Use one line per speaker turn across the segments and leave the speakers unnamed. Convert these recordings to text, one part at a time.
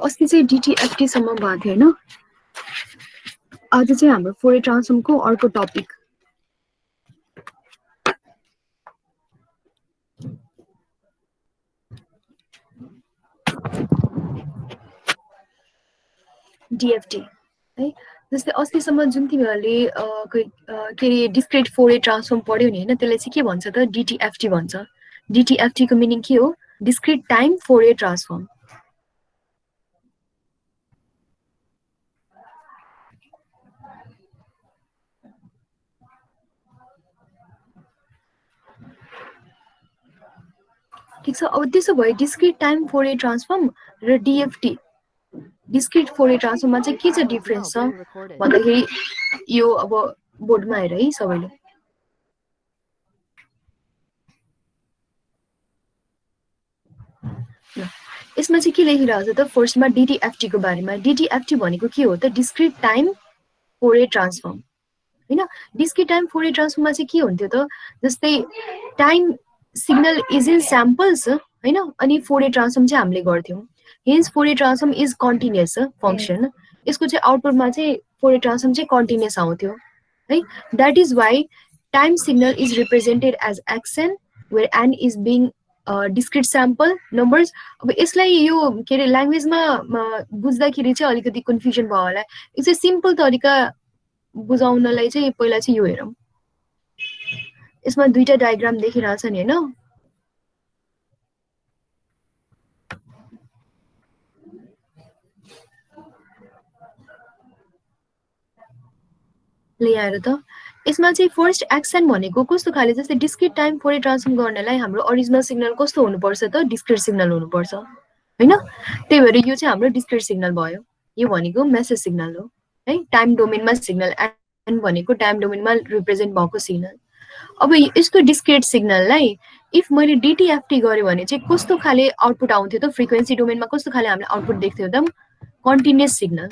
अस्ति चाहिँ DTFT सम्म भएको थियो हैन। आज चाहिँ हाम्रो फोरियर ट्रान्सफर्मको अर्को टपिक DFT है। जस्तै अस्तिसम्म जुन तिमीहरूले के अरे डिस्क्रिट फोरियर ट्रान्सफर्म पढ्यौ नि हैन, त्यसलाई चाहिँ के भन्छ त DTFT भन्छ। DTFT को मिनिङ के हो? Discrete time Fourier transform. ठीक छ। अब त्यसो भए डिस्क्रिट टाइम फोरियर ट्रान्सफर्म र DFT डिस्क्रिट फोरियर ट्रान्सफर्ममा चाहिँ के चाहिँ डिफरेन्स छ भन्दाखेरि यो अब बोर्डमा हेर है सबैले। यसमा चाहिँ के लेखिरहेको छ त फर्स्टमा DTFT को बारेमा। DTFT भनेको के हो त? डिस्क्रिट टाइम फोरियर ट्रान्सफर्म हैन। डिस्क्रिट टाइम फोरियर ट्रान्सफर्ममा चाहिँ के हुन्थ्यो त? जस्तै time signal is in samples हैन, अनि फोरियर ट्रान्सफर्म चाहिँ हामीले गर्थ्यौं। Hence Fourier transform is continuous function. यसको चाहिँ आउटपुटमा चाहिँ फोरियर ट्रान्सफर्म चाहिँ कन्टिन्युअस आउँथ्यो है। That is why time signal is represented as x n where n is being discrete sample numbers. अब यसलाई यो के अरे ल्याङ्ग्वेजमा बुझ्दाखेरि चाहिँ अलिकति कन्फ्युजन भयो होला। एक चाहिँ सिम्पल तरिका बुझाउनलाई चाहिँ पहिला चाहिँ यो हेरौँ। यसमा दुईटा डायग्राम देखिरहेछ नि हैन। ले आएर त यसमा चाहिँ फर्स्ट एक्सन भनेको कस्तो खाले, जस्तै डिस्क्रिट टाइम फोरियर ट्रान्सफर्म गर्नलाई हाम्रो ओरिजिनल सिग्नल कस्तो हुनुपर्छ त? डिस्क्रिट सिग्नल हुनुपर्छ हैन। त्यही भएर यो चाहिँ हाम्रो डिस्क्रिट सिग्नल भयो। यो भनेको मेसेज सिग्नल हो है। टाइम डोमेनमा सिग्नल एन भनेको टाइम डोमेनमा रिप्रेजेन्ट भएको सिग्नल। अब यस्तो डिस्क्रिट सिग्नललाई इफ मैले DTFT गरे भने चाहिँ कस्तो खाले आउटपुट आउँथ्यो त? फ्रिक्वेन्सी डोमेनमा कस्तो खाले हामीले आउटपुट देख्थ्यौ त? Continuous signal.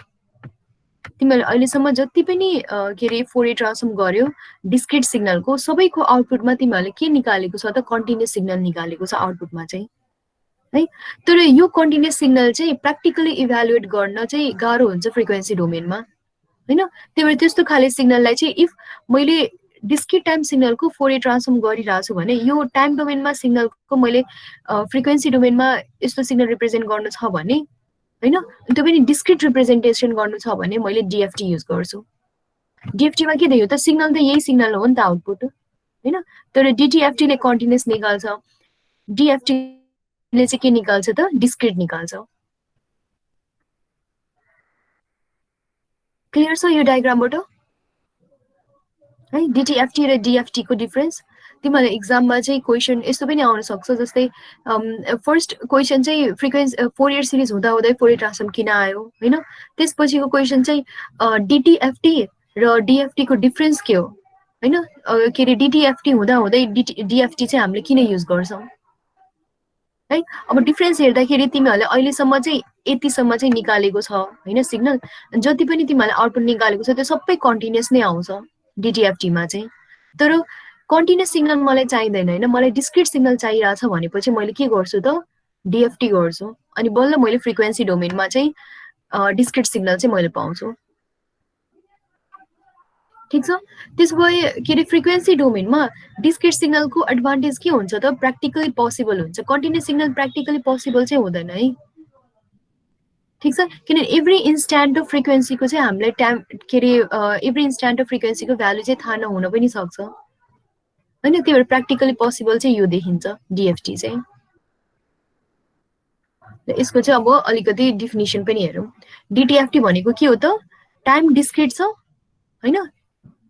तिमीले अहिलेसम्म जति पनि के अरे फोरियर ट्रान्सफर्म गर्यो डिस्क्रिट सिग्नलको सबैको आउटपुटमा तिमीहरूले के निकालेको छ त? कन्टिन्युअस सिग्नल निकालेको छ आउटपुटमा चाहिँ है। तर यो कन्टिन्युअस सिग्नल चाहिँ प्र्याक्टिकली इभ्यालुएट गर्न चाहिँ गाह्रो हुन्छ फ्रिक्वेन्सी डोमेनमा हैन। त्यही भएर त्यस्तो खाले सिग्नललाई चाहिँ इफ मैले डिस्क्रिट टाइम सिग्नलको फोरियर ट्रान्सफर्म गरिरहेको छु भने यो टाइम डोमेनमा सिग्नलको मैले फ्रिक्वेन्सी डोमेनमा यस्तो सिग्नल रिप्रेजेन्ट गर्नु छ भने हैन, त्यो पनि डिस्क्रिट रिप्रेजेन्टेसन गर्नु छ भने मैले DFT युज गर्छु। DFTमा के देखियो त? सिग्नल त यही सिग्नल हो नि त आउटपुट हैन। तर DTFT ले कन्टिन्युअस निकाल्छ, DFT ले चाहिँ के निकाल्छ त? डिस्क्रिट निकाल्छ। क्लियर छ यो डायग्रामबाट है? DTFT र DFT को डिफरेन्स तिमीलाई एक्जाममा चाहिँ क्वेशन यस्तो पनि आउन सक्छ। जस्तै फर्स्ट क्वेशन चाहिँ फ्रिक्वेन्सी फोरियर सिरिज हुँदा हुँदै फोरियर ट्रान्सफर्म किन आयो हैन। त्यसपछिको क्वेशन चाहिँ DTFT र DFT को डिफरेन्स के हो हैन। के अरे DTFT हुँदा हुँदै DFT चाहिँ हामीले किन युज गर्छौं है। अब डिफरेन्स हेर्दाखेरि तिमीहरूले अहिलेसम्म चाहिँ यतिसम्म चाहिँ निकालेको छ हैन सिग्नल। जति पनि तिमीहरूले आउटपुट निकालेको छ त्यो सबै कन्टिन्युअस नै आउँछ DTFTमा चाहिँ। तर कन्टिन्युअस सिग्नल मलाई चाहिँदैन हैन, मलाई डिस्क्रिट सिग्नल चाहिरहेछ भनेपछि मैले के गर्छु त? DFT गर्छु। अनि बल्ल मैले फ्रिक्वेन्सी डोमेनमा चाहिँ डिस्क्रिट सिग्नल चाहिँ मैले पाउँछु। ठीक छ। त्यसो भए के अरे फ्रिक्वेन्सी डोमेनमा डिस्क्रिट सिग्नलको एडभान्टेज के हुन्छ त? प्र्याक्टिकली पोसिबल हुन्छ। कन्टिन्युअस सिग्नल प्र्याक्टिकली पोसिबल चाहिँ हुँदैन है। ठीक छ। किनभने एभ्री इन्स्ट्यान्ट अफ फ्रिक्वेन्सीको चाहिँ हामीलाई टाइम के अरे एभ्री इन्स्ट्यान्ट अफ फ्रिक्वेन्सीको भ्यालु चाहिँ थाहा नहुन पनि सक्छ हैन। त्यही भएर प्र्याक्टिकली पोसिबल चाहिँ यो देखिन्छ DFT चाहिँ। यसको चाहिँ अब अलिकति डेफिनिसन पनि हेरौँ। DTFT भनेको के हो त? टाइम डिस्क्रिट छ हैन,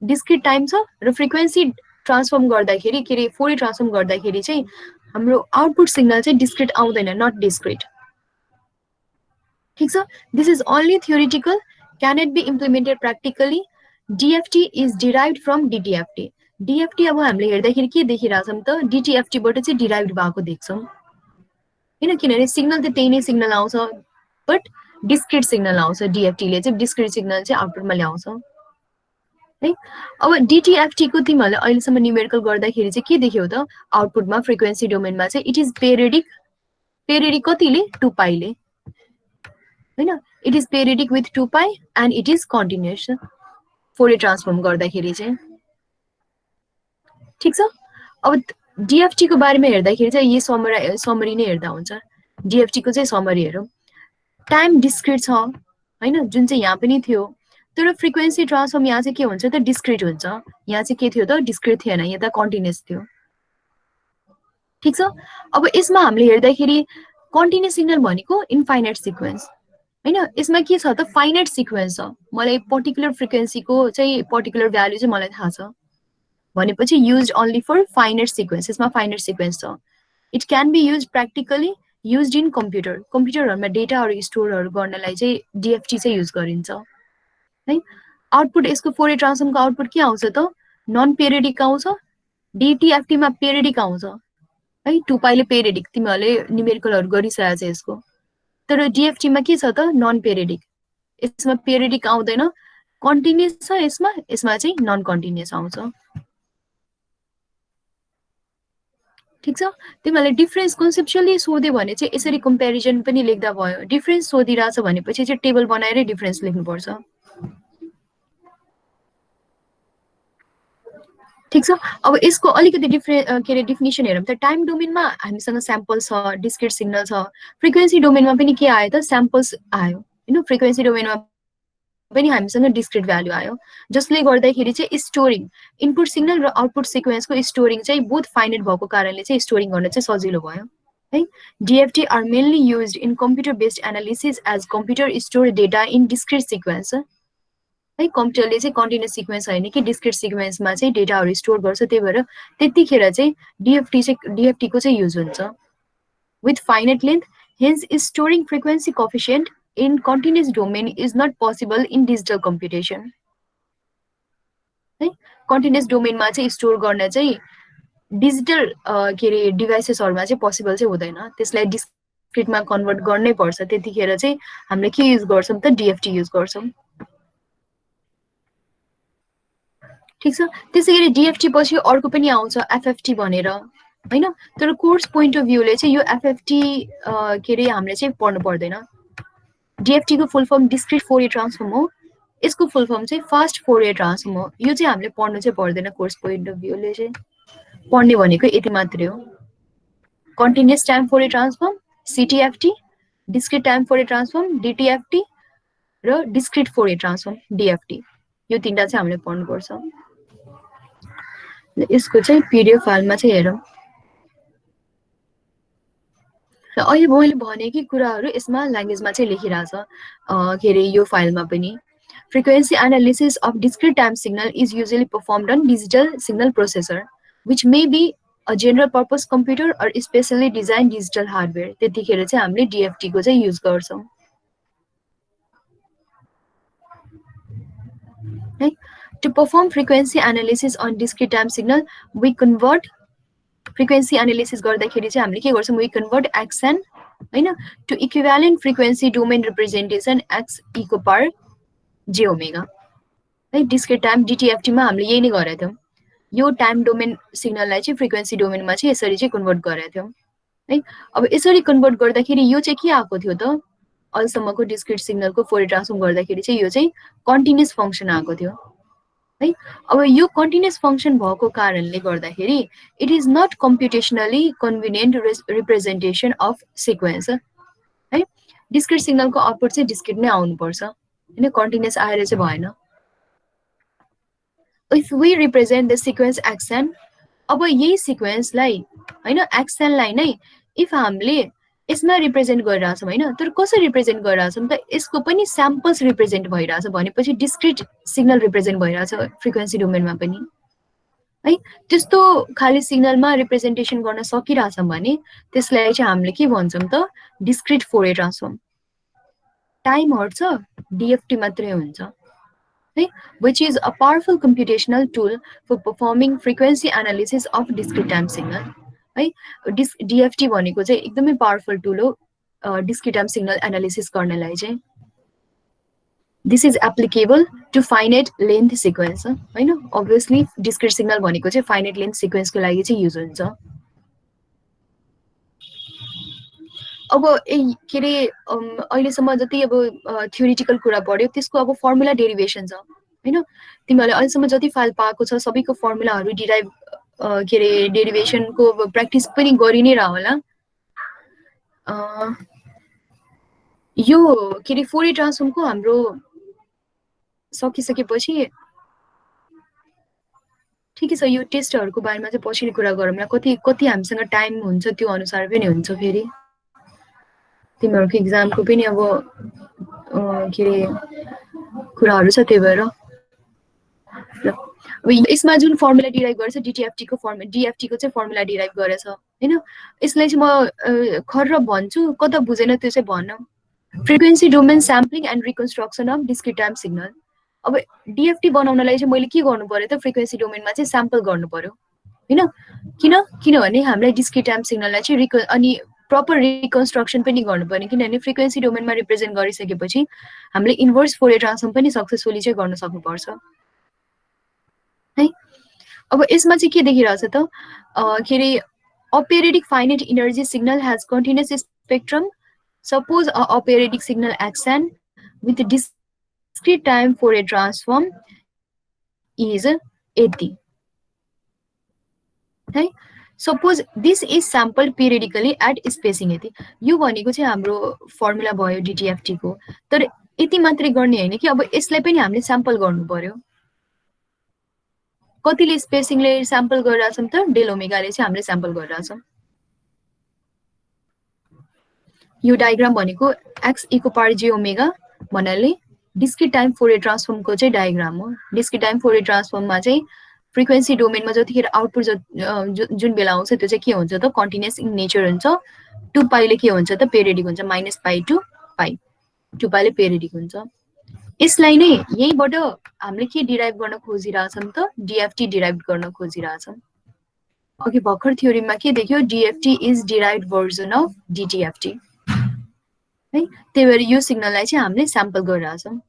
डिस्क्रिट टाइम छ र फ्रिक्वेन्सी ट्रान्सफर्म गर्दाखेरि के अरे फोरियर ट्रान्सफर्म गर्दाखेरि चाहिँ हाम्रो आउटपुट सिग्नल चाहिँ डिस्क्रिट आउँदैन, नट डिस्क्रिट। ठीक छ। This is only theoretical, can it be implemented practically. DFT is derived from DTFT। DFT अब हामीले हेर्दाखेरि के देखिरहेछौँ त? DTFTबाट चाहिँ डिराइभ्ड भएको देख्छौँ हैन। किनभने सिग्नल त त्यही नै सिग्नल आउँछ, बट डिस्क्रिट सिग्नल आउँछ। DFT ले चाहिँ डिस्क्रिट सिग्नल चाहिँ आउटपुटमा ल्याउँछ। है। अब DTFT को तिमीहरूले अहिलेसम्म न्युमेरिकल गर्दाखेरि चाहिँ के देख्यौ त आउटपुटमा फ्रिक्वेन्सी डोमेनमा चाहिँ इट इज पेरिडिक कतिले 2 पाइले हैन it is periodic with 2 pie and it is continuous Fourier transform गर्दाखेरि चाहिँ ठीक छ। अब DFT को बारेमा हेर्दाखेरि चाहिँ यही समरी नै हेर्दा हुन्छ। DFT को चाहिँ समरी हेरौँ। टाइम डिस्क्रिट छ हैन जुन चाहिँ यहाँ पनि थियो तर फ्रिक्वेन्सी ट्रान्सफर्म यहाँ चाहिँ के हुन्छ त डिस्क्रिट हुन्छ। यहाँ चाहिँ के थियो त डिस्क्रिट थिएन यहाँ त कन्टिन्युअस थियो ठीक छ। अब यसमा हामीले हेर्दाखेरि कन्टिन्युअस सिग्नल भनेको इन्फाइनाइट सिक्वेन्स हैन यसमा के छ त फाइनाइट सिक्वेन्स छ मलाई पर्टिकुलर फ्रिक्वेन्सीको चाहिँ पर्टिकुलर भ्यालु चाहिँ मलाई थाहा छ भनेपछि used only for finite sequence यसमा फाइनाइट सिक्वेन्स छ। It can be use practically use in कम्प्युटरहरूमा डेटाहरू स्टोरहरू गर्नलाई चाहिँ DFT चाहिँ युज गरिन्छ है। आउटपुट यसको फोरियर ट्रान्सफर्मको आउटपुट के आउँछ त नन पेरिडिक आउँछ। DTFT मा पेरिडिक आउँछ है 2 पाइले पेरिडिक तिमीहरूले न्युमेरिकलहरू गरिसकेको छ यसको तर DFT मा के छ त नन पेरिडिक यसमा पेरिडिक आउँदैन कन्टिन्युअस छ यसमा चाहिँ नन कन्टिन्युअस आउँछ ठीक छ। तिमीहरूले डिफरेन्स कन्सेप्चुअली सोध्यो भने चाहिँ यसरी कम्पेरिजन पनि लेख्दा भयो डिफरेन्स सोधिरहेछ भनेपछि चाहिँ टेबल बनाएरै डिफरेन्स लेख्नुपर्छ ठीक छ। अब यसको अलिकति के अरे डिफिनिसन हेरौँ त टाइम डोमेनमा हामीसँग स्याम्पल छ डिस्क्रिट सिग्नल छ फ्रिक्वेन्सी डोमेनमा पनि के आयो त स्याम्पल्स आयो हैन फ्रिक्वेन्सी डोमेनमा पनि हामीसँग डिस्क्रिट भ्यालु आयो जसले गर्दाखेरि चाहिँ स्टोरिङ इनपुट सिग्नल र आउटपुट सिक्वेन्सको स्टोरिङ चाहिँ बोथ फाइनाइट भएको कारणले चाहिँ स्टोरिङ गर्न चाहिँ सजिलो भयो है। DFT are mainly used in computer based analysis as computer store data in discrete sequence है कम्प्युटरले चाहिँ कन्टिन्युअस सिक्वेन्स होइन कि डिस्क्रिट सिक्वेन्समा चाहिँ डेटाहरू स्टोर गर्छ त्यही भएर त्यतिखेर चाहिँ DFT को चाहिँ युज हुन्छ with finite length hence storing frequency coefficient in continuous domain is not possible in digital computation है कन्टिन्युअस डोमेनमा चाहिँ स्टोर गर्न चाहिँ डिजिटल के अरे डिभाइसेसहरूमा चाहिँ पोसिबल चाहिँ हुँदैन त्यसलाई डिस्क्रिटमा कन्भर्ट गर्नै पर्छ त्यतिखेर चाहिँ हामीले के युज गर्छौँ त DFT युज गर्छौँ ठीक छ। त्यसैगरी DFT पछि अर्को पनि आउँछ FFT भनेर हैन तर कोर्स पोइन्ट अफ भ्यूले चाहिँ यो FFT के अरे हामीले चाहिँ पढ्नु पर्दैन DFT को full form discrete Fourier transform हो यसको फुल फर्म चाहिँ फास्ट फोरियर ट्रान्सफर्म हो यो चाहिँ हामीले पढ्नु चाहिँ पर्दैन कोर्स पोइन्ट अफ भ्यूले चाहिँ पढ्ने भनेको यति मात्रै हो continuous time Fourier transform CTFT discrete time Fourier transform DTFT र डिस्क्रिट फोरियर ट्रान्सफर्म DFT यो तीनटा चाहिँ हामीले पढ्नुपर्छ यसको चाहिँ PDF फाइलमा चाहिँ हेरौँ अहिले मैले भनेकै कुराहरू यसमा ल्याङ्ग्वेजमा चाहिँ लेखिरहेछ के अरे यो फाइलमा पनि frequency analysis of discrete time signal is usually performed on digital signal processor which may be a general purpose computer or specially design digital hardware त्यतिखेर चाहिँ हामीले DFT को चाहिँ युज गर्छौँ है। To perform frequency analysis on discrete time signal we convert frequency analysis गर्दाखेरि चाहिँ हामीले के गर्छौँ वी कन्भर्ट XN हैन to equivalent frequency domain representation XE को पावर J ओमेगा है डिस्क्रिट टाइम DTFT मा हामीले यही नै गरेका थियौँ यो टाइम डोमेन सिग्नललाई चाहिँ फ्रिक्वेन्सी डोमेनमा चाहिँ यसरी चाहिँ कन्भर्ट गरेका थियौँ है। अब यसरी कन्भर्ट गर्दाखेरि यो चाहिँ के आएको थियो त अहिलेसम्मको डिस्क्रिट सिग्नलको फोरियर ट्रान्सफर्म गर्दाखेरि चाहिँ यो चाहिँ कन्टिन्युअस फङ्सन आएको थियो है। अब यो कन्टिन्युअस फङ्सन भएको कारणले गर्दाखेरि it is not computationally convenient representation of sequence है डिस्क्रिट सिग्नलको आउटपुट चाहिँ डिस्क्रिट नै आउनुपर्छ हैन कन्टिन्युअस आएर चाहिँ भएन। If we represent the sequence XN अब यही सिक्वेन्सलाई हैन XN लाई नै इफ हामीले यसमा रिप्रेजेन्ट गरिरहेछौँ हैन तर कसरी रिप्रेजेन्ट गरिरहेछौँ त यसको पनि स्याम्पल्स रिप्रेजेन्ट भइरहेछ भनेपछि डिस्क्रिट सिग्नल रिप्रेजेन्ट भइरहेछ फ्रिक्वेन्सी डोमेनमा पनि है त्यस्तो खाली सिग्नलमा रिप्रेजेन्टेसन गर्न सकिरहेछौँ भने त्यसलाई चाहिँ हामीले के भन्छौँ त डिस्क्रिट फोरियर ट्रान्सफर्म टाइम हट्छ DFT मात्रै हुन्छ है which is a powerful computational tool for performing frequency analysis of discrete time signal है DFT भनेको चाहिँ एकदमै पावरफुल टुल हो डिस्क्रिट टाइम सिग्नल एनालिसिस गर्नलाई चाहिँ this is applicable to finite length sequence होइन. अभियसली डिस्क्रिट सिग्नल भनेको चाहिँ फाइनाइट लेन्थ सिक्वेन्सको लागि चाहिँ युज हुन्छ. अब के अरे अहिलेसम्म जति अब थ्योरिटिकल कुरा पढ्यो त्यसको अब फर्मुला डेरिभेसन छ होइन. तिमीहरूले अहिलेसम्म जति फाइल पाएको छ सबैको फर्मुलाहरू डिराइभ के अरे डेरिभेसनको प्र्याक्टिस पनि गरि नै रह होला. यो के अरे फोरियर ट्रान्सफर्मको हाम्रो सकिसकेपछि ठिकै छ. यो टेस्टहरूको बारेमा चाहिँ पछि कुरा गरौँला. कति कति हामीसँग टाइम हुन्छ त्यो अनुसार पनि हुन्छ. फेरि तिमीहरूको इक्जामको पनि अब के अरे कुराहरू छ. त्यही भएर अब यसमा जुन फर्मुला डिराइभ गरेछ डिटिएफटीको डिएफटीको चाहिँ फर्मुला डिराइभ गरेछ होइन. यसलाई चाहिँ म खर भन्छु, कता बुझेन त्यो चाहिँ भन्न. Frequency domain sampling and reconstruction of discrete time signal. अब डिएफटी बनाउनलाई चाहिँ मैले के गर्नु पर्यो त, फ्रिक्वेन्सी डोमेनमा चाहिँ स्याम्पल गर्नु पर्यो होइन. किनभने हामीलाई डिस्क्रिट टाइम सिग्नललाई चाहिँ अनि प्रपर रिकन्स्ट्रक्सन पनि गर्नु पर्ने. किनभने फ्रिक्वेन्सी डोमेनमा रिप्रेजेन्ट गरिसकेपछि हामीले इन्भर्स फोरियर ट्रान्सफर्म पनि सक्सेसफुली चाहिँ गर्न सक्नुपर्छ है. अब यसमा चाहिँ के देखिरहेछ त, के अरे aperiodic finite energy signal has continuous spectrum. Suppose aperiodic signal xn with discrete time Fourier transform is यति है. Suppose this is sample periodically at spacing यति. यो भनेको चाहिँ हाम्रो फर्मुला भयो डिटिएफटीको. तर यति मात्रै गर्ने होइन कि अब यसलाई पनि हामीले स्याम्पल गर्नु पर्यो. कतिले स्पेसिङले स्याम्पल गरिरहेछौँ त, डेल ओमेगाले चाहिँ हामीले स्याम्पल गरिरहेछौँ. यो डायग्राम भनेको एक्स इको पावर जे ओमेगा भन्नाले डिस्क्रिट टाइम फोरियर ट्रान्सफर्मको चाहिँ डायग्राम हो. डिस्क्रिट टाइम फोरियर ट्रान्सफर्ममा चाहिँ फ्रिक्वेन्सी डोमेनमा जतिखेर आउटपुट जुन बेला आउँछ त्यो चाहिँ के हुन्छ त, कन्टिन्युस इन नेचर हुन्छ. 2 पाइले के हुन्छ त, पेरियडिक हुन्छ. -पाई टु पाई 2 पाइले पेरियडिक हुन्छ. यसलाई नै यहीँबाट हामीले के डिराइभ गर्न खोजिरहेछौँ त, डिएफटी डिराइभ गर्न खोजिरहेछौँ. अघि भर्खर थ्योरीमा के देख्यो, DFT is derived version of DTFT है. त्यही भएर यो सिग्नललाई चाहिँ हामीले स्याम्पल गरिरहेछौँ.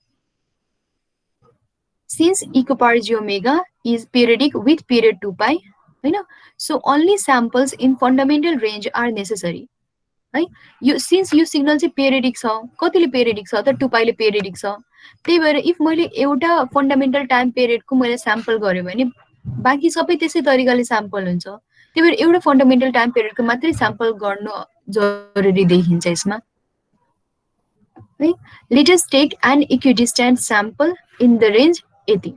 सिन्स इको power j omega is periodic with period 2 pi होइन, so only samples in fundamental range are necessary है. यो सिन्स यो सिग्नल चाहिँ पेरियडिक छ, कतिले पेरियडिक छ त, 2 पाइले पेरियडिक छ. त्यही भएर इफ मैले एउटा फन्डामेन्टल टाइम पिरियडको मैले स्याम्पल गरेँ भने बाँकी सबै त्यसै तरिकाले स्याम्पल हुन्छ. त्यही भएर एउटा फन्डामेन्टल टाइम पिरियडको मात्रै स्याम्पल गर्नु जरुरी देखिन्छ यसमा है. Let us take an equidistant sample in the range यति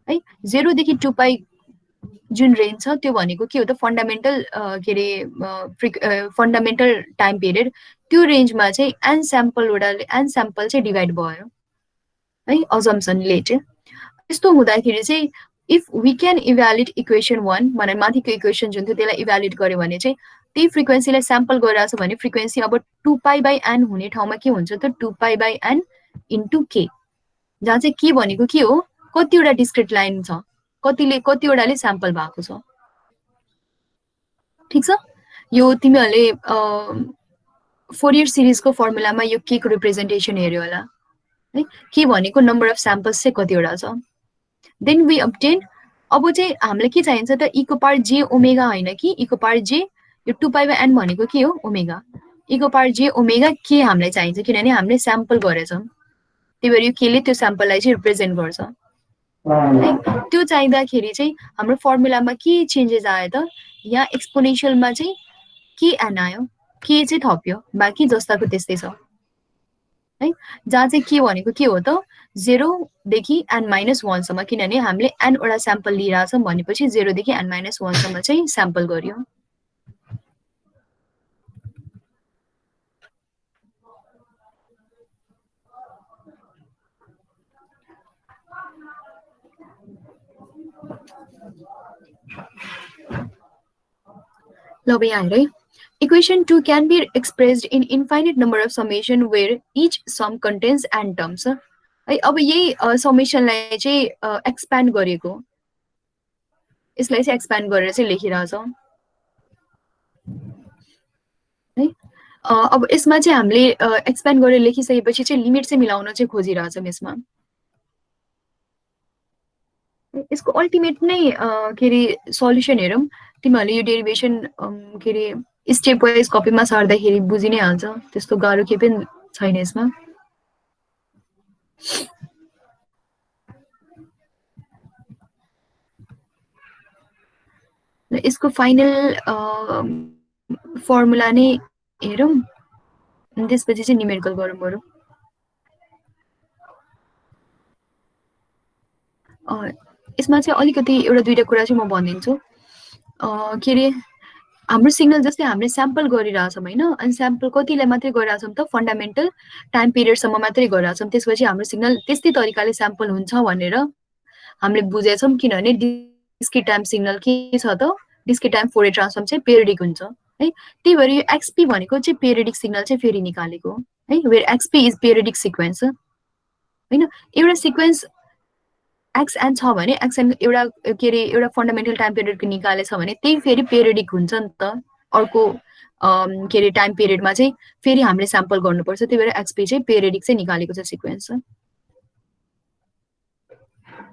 है. 0 देखि 2 पाई जुन रेन्ज छ त्यो भनेको के हो त, फन्डामेन्टल के अरे फन्डामेन्टल टाइम पिरियड. त्यो रेन्जमा चाहिँ एन स्याम्पल चाहिँ डिभाइड भयो है, अजम्सनले चाहिँ. यस्तो हुँदाखेरि चाहिँ if we can evaluate equation 1 भनेर माथिको इक्वेसन जुन थियो त्यसलाई इभ्यालुएट गर्यो भने चाहिँ त्यही फ्रिक्वेन्सीलाई स्याम्पल गरिरहेको छ भने फ्रिक्वेन्सी अब 2 पाई बाई एन हुने ठाउँमा के हुन्छ त, 2 पाई बाई एन इन्टु के, जहाँ चाहिँ के भनेको के हो, कतिवटा डिस्क्रिट लाइन छ, कतिवटाले स्याम्पल भएको छ. ठिक छ. यो तिमीहरूले फोरियर सिरिजको फर्मुलामा यो के को रिप्रेजेन्टेसन हेर्यो होला है. के भनेको नम्बर अफ स्याम्पल्स चाहिँ कतिवटा छ. Then we obtain. अब चाहिँ हामीलाई के चाहिन्छ त, इको पावर जे ओमेगा होइन कि इको पावर जे, यो 2 पाई बाई एन भनेको के हो, omega. Eco power j omega के हामीलाई चाहिन्छ किनभने हामीले स्याम्पल गरेछौँ. त्यही भएर यो केले त्यो स्याम्पललाई चाहिँ रिप्रेजेन्ट गर्छ. त्यो चाहिँदाखेरि चाहिँ हाम्रो फर्मुलामा के चेन्जेस आयो त, यहाँ एक्सपोनेन्सियलमा चाहिँ के एन आयो, के चाहिँ थप्यो, बाँकी जस्ताको त्यस्तै छ है. जहाँ चाहिँ के भनेको के हो त, 0 देखि n-1 सम्म. किनभने हामीले n वटा स्याम्पल लिइरहेछौँ भनेपछि 0 देखि n-1 सम्म चाहिँ स्याम्पल गर्यो. ल अब यहाँ हेर है. Equation 2 can be expressed in infinite number of summation where each sum contains n terms. है. अब यही समेसनलाई चाहिँ एक्सप्यान्ड गरेको, यसलाई चाहिँ एक्सप्यान्ड गरेर चाहिँ लेखिरहेछ है. अब यसमा चाहिँ हामीले एक्सप्यान्ड गरेर लेखिसकेपछि चाहिँ लिमिट चाहिँ मिलाउन चाहिँ खोजिरहेछौँ यसमा। यसको अल्टिमेट नै के अरे सल्युसन हेरौँ। तिमीहरूले यो डेरिभेसन के अरे स्टेप वाइज कपीमा सार्दाखेरि बुझि नै हाल्छ, त्यस्तो गाह्रो केही पनि छैन यसमा। यसको फाइनल फर्मुला नै हेरौँ, त्यसपछि चाहिँ न्युमेरिकल गरौँ बरु। यसमा चाहिँ अलिकति एउटा दुईवटा कुरा चाहिँ म भनिदिन्छु। के अरे हाम्रो सिग्नल जस्तै हामीले स्याम्पल गरिरहेछौँ होइन, अनि स्याम्पल कतिलाई मात्रै गरिरहेछौँ त फन्डामेन्टल टाइम पिरियडसम्म मात्रै गरिरहेछौँ। त्यसपछि हाम्रो सिग्नल त्यस्तै तरिकाले स्याम्पल हुन्छ भनेर हामीले बुझेछौँ, किनभने डिस्क्रिट टाइम सिग्नल के छ त, डिस्क्रिट टाइम फोरियर ट्रान्सफर्म चाहिँ पेरिडिक हुन्छ है। त्यही भएर यो एक्सपी भनेको चाहिँ पेरिडिक सिग्नल चाहिँ फेरि निकालेको है, where x p is periodic sequence होइन। एउटा सिक्वेन्स एक्सएन छ भने एक्सएन एउटा के अरे एउटा फन्डामेन्टल टाइम पिरियडको निकालेछ भने त्यही फेरि पेरिडिक हुन्छ नि त। अर्को के अरे टाइम पिरियडमा चाहिँ फेरि हामीले स्याम्पल गर्नुपर्छ, त्यही भएर एक्सपी चाहिँ पेरिडिक चाहिँ निकालेको छ सिक्वेन्स।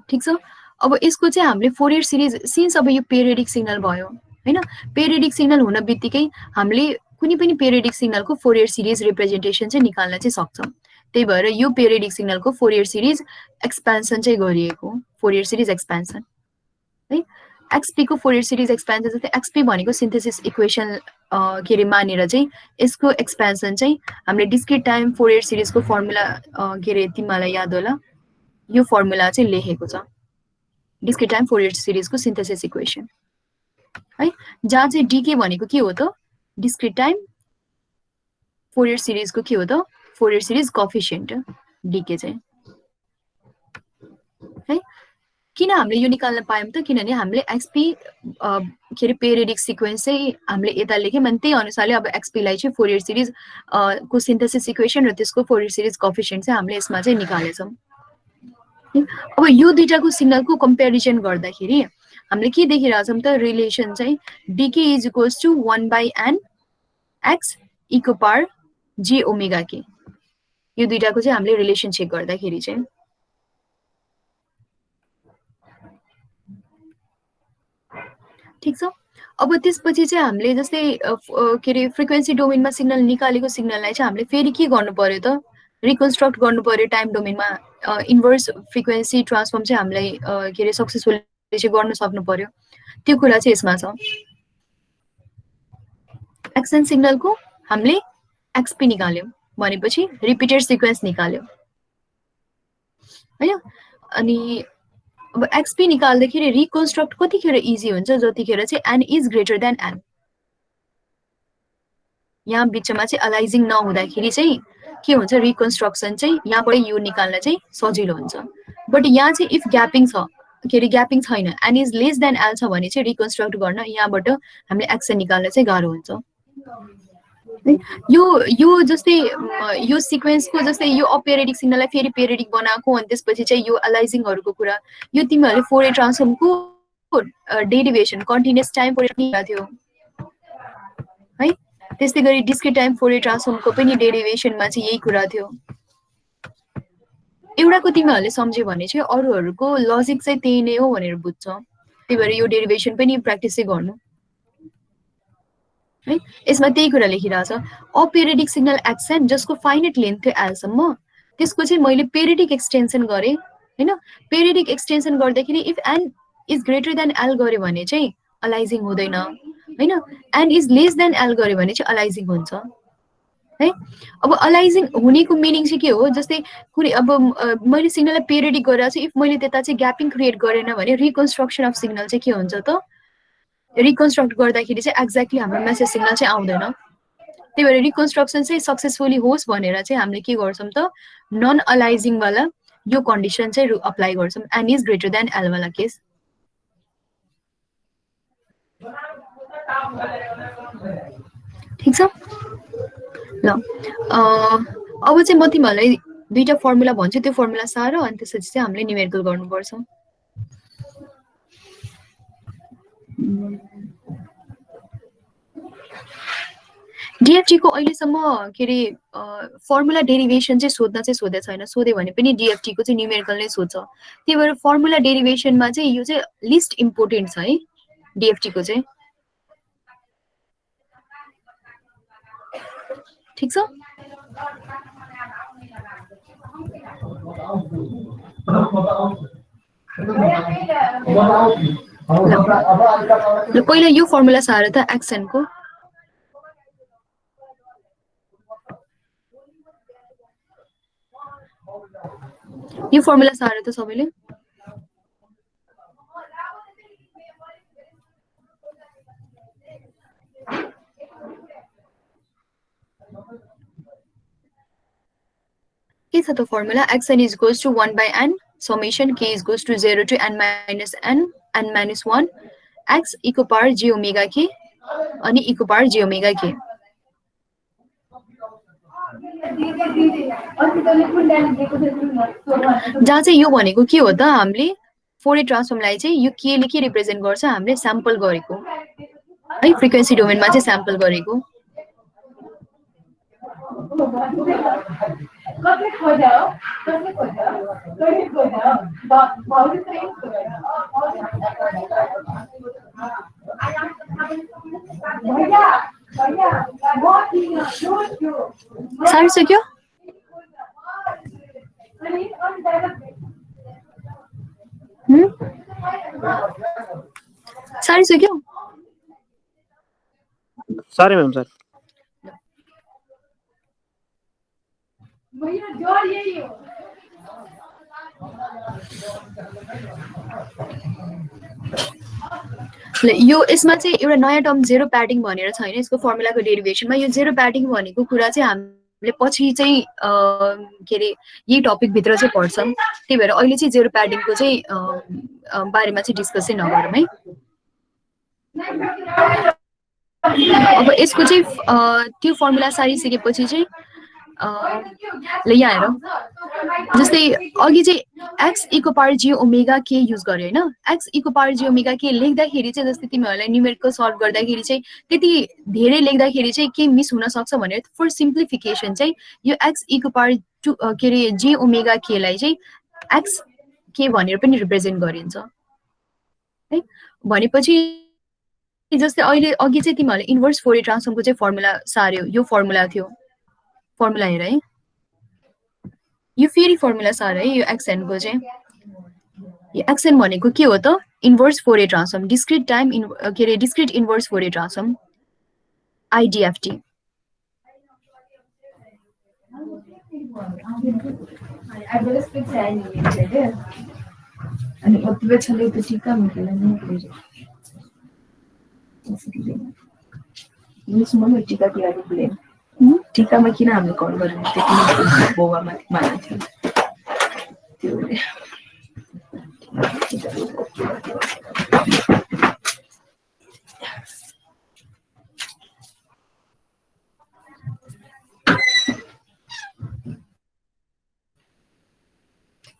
ठिक छ। अब यसको चाहिँ हामीले फोरियर सिरिज, सिन्स अब यो पेरिडिक सिग्नल भयो होइन, पेरिडिक सिग्नल हुन बित्तिकै हामीले कुनै पनि पेरिडिक सिग्नलको फोरियर सिरिज रिप्रेजेन्टेसन चाहिँ निकाल्न चाहिँ सक्छौँ। त्यही भएर यो पेरिडिक सिग्नलको फोरियर सिरिज एक्सपेन्सन चाहिँ गरिएको, फोरियर सिरिज एक्सपेन्सन है। एक्सपीको फोरियर सिरिज एक्सपेन्सन जस्तै एक्सपी भनेको सिन्थेसिस इक्वेसन के अरे मानेर चाहिँ यसको एक्सपेन्सन चाहिँ हामीले डिस्क्रिट टाइम फोरियर सिरिजको फर्मुला के अरे तिमीलाई याद होला, यो फर्मुला चाहिँ लेखेको छ, डिस्क्रिट टाइम फोरियर सिरिजको सिन्थेसिस इक्वेसन है, जहाँ चाहिँ डिके भनेको के हो त, डिस्क्रिट टाइम फोरियर सिरिजको के हो त, फोरियर सिरिज कोएफिसिएन्ट डिके चाहिँ है। किन हामीले यो निकाल्न पायौँ त, किनभने हामीले एक्सपी के अरे पेरिडिक सिक्वेन्स चाहिँ हामीले यता लेख्यौँ, अनि त्यही अनुसारले अब एक्सपीलाई चाहिँ फोरियर सिरिज को सिन्थेसिस इक्वेसन र त्यसको फोरियर सिरिज कोएफिसिएन्ट चाहिँ हामीले यसमा चाहिँ निकालेछौँ। अब यो दुईटाको सिग्नलको कम्पेरिजन गर्दाखेरि हामीले के देखिरहेछौँ त, रिलेसन चाहिँ d k is equals to 1/n x इको पावर जी ओमेगा के, यो दुईटाको चाहिँ हामीले रिलेसन चेक गर्दाखेरि चाहिँ ठिक छ। अब त्यसपछि चाहिँ हामीले जस्तै के अरे फ्रिक्वेन्सी डोमेनमा सिग्नल निकालेको सिग्नललाई चाहिँ हामीले फेरि के गर्नु पर्यो त, रिकन्स्ट्रक्ट गर्नु पर्यो टाइम डोमेनमा। इन्भर्स फ्रिक्वेन्सी ट्रान्सफर्म चाहिँ हामीलाई के अरे सक्सेसफुली चाहिँ गर्न सक्नु पर्यो, त्यो कुरा चाहिँ यसमा छ। एक्सन सिग्नलको हामीले एक्सपी निकाल्यौँ भनेपछि रिपिटेड सिक्वेन्स निकाल्यौँ होइन। अनि अब एक्सपी निकाल्दाखेरि रिकन्स्ट्रक्ट कतिखेर इजी हुन्छ, जतिखेर चाहिँ n is greater than n, यहाँ बिचमा चाहिँ अलाइजिङ नहुँदाखेरि चाहिँ के हुन्छ, रिकन्स्ट्रक्सन चाहिँ यहाँबाट यो निकाल्न चाहिँ सजिलो हुन्छ। बट यहाँ चाहिँ इफ ग्यापिङ छ, के अरे ग्यापिङ छैन, n is less than l छ भने चाहिँ रिकन्स्ट्रक्ट गर्न यहाँबाट हामीले एक्सन निकाल्न चाहिँ गाह्रो हुन्छ। यो जस्तै यो सिक्वेन्सको जस्तै यो अपेरिडिक सिग्नललाई फेरि पेरिडिक बनाएको, अनि त्यसपछि चाहिँ यो अलाइजिङहरूको कुरा, यो तिमीहरूले फोरियर ट्रान्सफर्मको डेरिभेसन कन्टिन्युअस टाइम फोरियर थियो है। त्यस्तै गरी डिस्क्रिट टाइम फोरियर ट्रान्सफर्मको पनि डेरिभेसनमा चाहिँ यही कुरा थियो। एउटाको तिमीहरूले सम्झ्यो भने चाहिँ अरूहरूको लजिक चाहिँ त्यही नै हो भनेर बुझ्छ, त्यही भएर यो डेरिभेसन पनि प्र्याक्टिस चाहिँ गर्नु है। यसमा त्यही कुरा लेखिरहेछ, अपेरिडिक सिग्नल एक्सन जसको फाइनाइट लेन्थ थियो एलसम्म, त्यसको चाहिँ मैले पेरिडिक एक्सटेन्सन गरेँ होइन। पेरिडिक एक्सटेन्सन गर्दाखेरि if n is greater than l गऱ्यो भने चाहिँ अलाइजिङ हुँदैन होइन, n is less than l गऱ्यो भने चाहिँ अलाइजिङ हुन्छ है। अब अलाइजिङ हुनेको मिनिङ चाहिँ के हो, जस्तै कुनै अब मैले सिग्नललाई पेरिडिक गरेर चाहिँ इफ मैले त्यता चाहिँ ग्यापिङ क्रिएट गरेन भने रिकन्स्ट्रक्सन अफ सिग्नल चाहिँ के हुन्छ त, रिकन्स्ट्रक्ट गर्दाखेरि चाहिँ एक्ज्याक्टली हाम्रो मेसेज सिग्नल चाहिँ आउँदैन। त्यही भएर रिकन्स्ट्रक्सन चाहिँ सक्सेसफुली होस् भनेर चाहिँ हामीले के गर्छौँ त, नन अलाइजिङवाला यो कन्डिसन चाहिँ अप्लाई गर्छौँ, n is greater than l वाला केस। ठिक छ ल। अब चाहिँ म तिमीहरूलाई दुईटा फर्मुला भन्छु, त्यो फर्मुला सार, अनि त्यसपछि चाहिँ हामीले न्युमेरिकल गर्नुपर्छ। DFT को अहिलेसम्म के अरे फर्मुला डेरिभेसन चाहिँ सोधेको छैन। सोध्यो भने पनि DFT को चाहिँ न्युमेरिकल नै सोध्छ। त्यही भएर फर्मुला डेरिभेसनमा चाहिँ यो चाहिँ लिस्ट इम्पोर्टेन्ट छ है DFT को चाहिँ। ठीक छ। ल पहिला यो फर्मुला सार त एक्सन को। यो फर्मुला सार त सबैले। के छ त formula x n is goes to 1 by n summation k is goes to 0 to n minus n minus 1 x e को पावर j ओमेगा k अनि e को पावर j ओमेगा k। जहाँ चाहिँ यो भनेको के हो त हामीले फोरियर ट्रान्सफर्मलाई चाहिँ यो के ले के रिप्रेजेन्ट गर्छ हामीले स्याम्पल गरेको है फ्रिक्वेन्सी डोमेनमा चाहिँ स्याम्पल गरेको। सारिसक्यो? सारिसक्यो?
Sorry ma'am sir.
यो यसमा चाहिँ एउटा नयाँ टर्म जेरो प्याडिङ भनेर छैन यसको फर्मुलाको डेरिभेसनमा। यो जेरो प्याडिङ भनेको कुरा चाहिँ हामीले पछि चाहिँ के अरे यही टपिक भित्र चाहिँ पढ्छ। त्यही भएर अहिले चाहिँ जेरो प्याडिङको चाहिँ बारेमा चाहिँ डिस्कस चाहिँ नगरौँ है। अब यसको चाहिँ त्यो फर्मुला सारिसकेपछि चाहिँ ल यहाँ हेरौँ। जस्तै अघि चाहिँ एक्स e को पावर j ओमेगा k युज गर्यो हैन। एक्स e को पावर j ओमेगा k लेख्दाखेरि चाहिँ जस्तै तिमीहरूलाई न्युमेरिकल सल्भ गर्दाखेरि चाहिँ त्यति धेरै लेख्दाखेरि चाहिँ के मिस हुन सक्छ भनेर फर सिम्प्लिफिकेसन चाहिँ यो एक्स e को पावर के अरे j ओमेगा k लाई चाहिँ एक्स k भनेर पनि रिप्रेजेन्ट गरिन्छ है। भनेपछि जस्तै अहिले अघि चाहिँ तिमीहरूले इन्भर्स फोरियर ट्रान्सफर्मको चाहिँ फर्मुला सार्यो। यो फर्मुला थियो। फर्मुला हेर है। यो फेरि फर्मुला सार है यो एक्सएन को चाहिँ। यो एक्सएन भनेको के हो त inverse Fourier transform discrete time के अरे discrete inverse Fourier transform IDFT। अनि ओतबे छले त टीका मिलेला नहीं मिस मम्मी टीका किया प्लेन टीका में किन हामीले कल गर्नु त्यति बोवा माथि थियो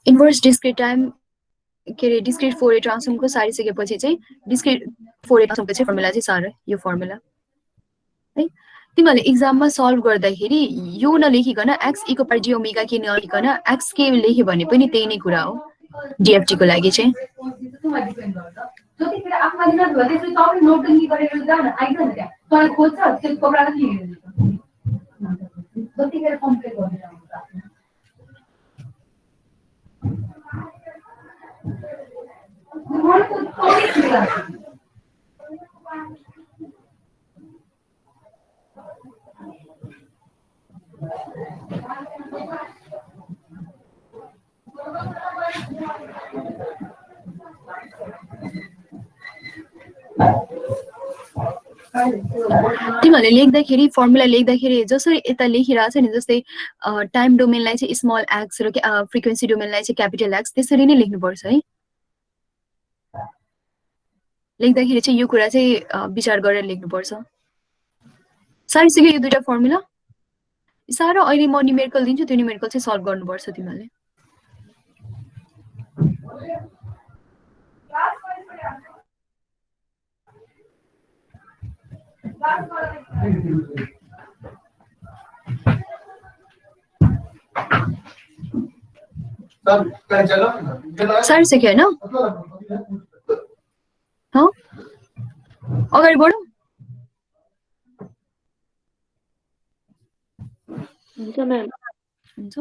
इन्भर्स डिस्क्रिट टाइम के अरे डिस्क्रिट फोरियर ट्रान्सफर्मको सारिसकेपछि चाहिँ डिस्क्रिट फोरियर ट्रान्सफर्मको चाहिँ फर्मुला चाहिँ सार यो फर्मुला है। तिमीहरूले इक्जाममा सल्भ गर्दाखेरि यो नलेखिकन एक्स e को पावर j ओमेगा k नलेखिकन एक्स के लेख्यो भने पनि त्यही नै कुरा हो DFT को लागि चाहिँ। तिमीहरूले लेख्दाखेरि फर्मुला लेख्दाखेरि जसरी यता लेखिरहेछ नि जस्तै टाइम डोमेनलाई चाहिँ स्मल एक्स र फ्रिक्वेन्सी डोमेनलाई चाहिँ क्यापिटल एक्स त्यसरी नै लेख्नुपर्छ है। लेख्दाखेरि चाहिँ यो कुरा चाहिँ विचार गरेर लेख्नुपर्छ। सारिसक्यो यो दुईटा फर्मुला सारा अहिले म न्युमेरिकल दिन्छु त्यो न्युमेरिकल चाहिँ सल्भ गर्नुपर्छ तिमीहरूले। साह्रै सक्यो होइन अगाडि बढौँ
हुन्छ म्याम
हुन्छ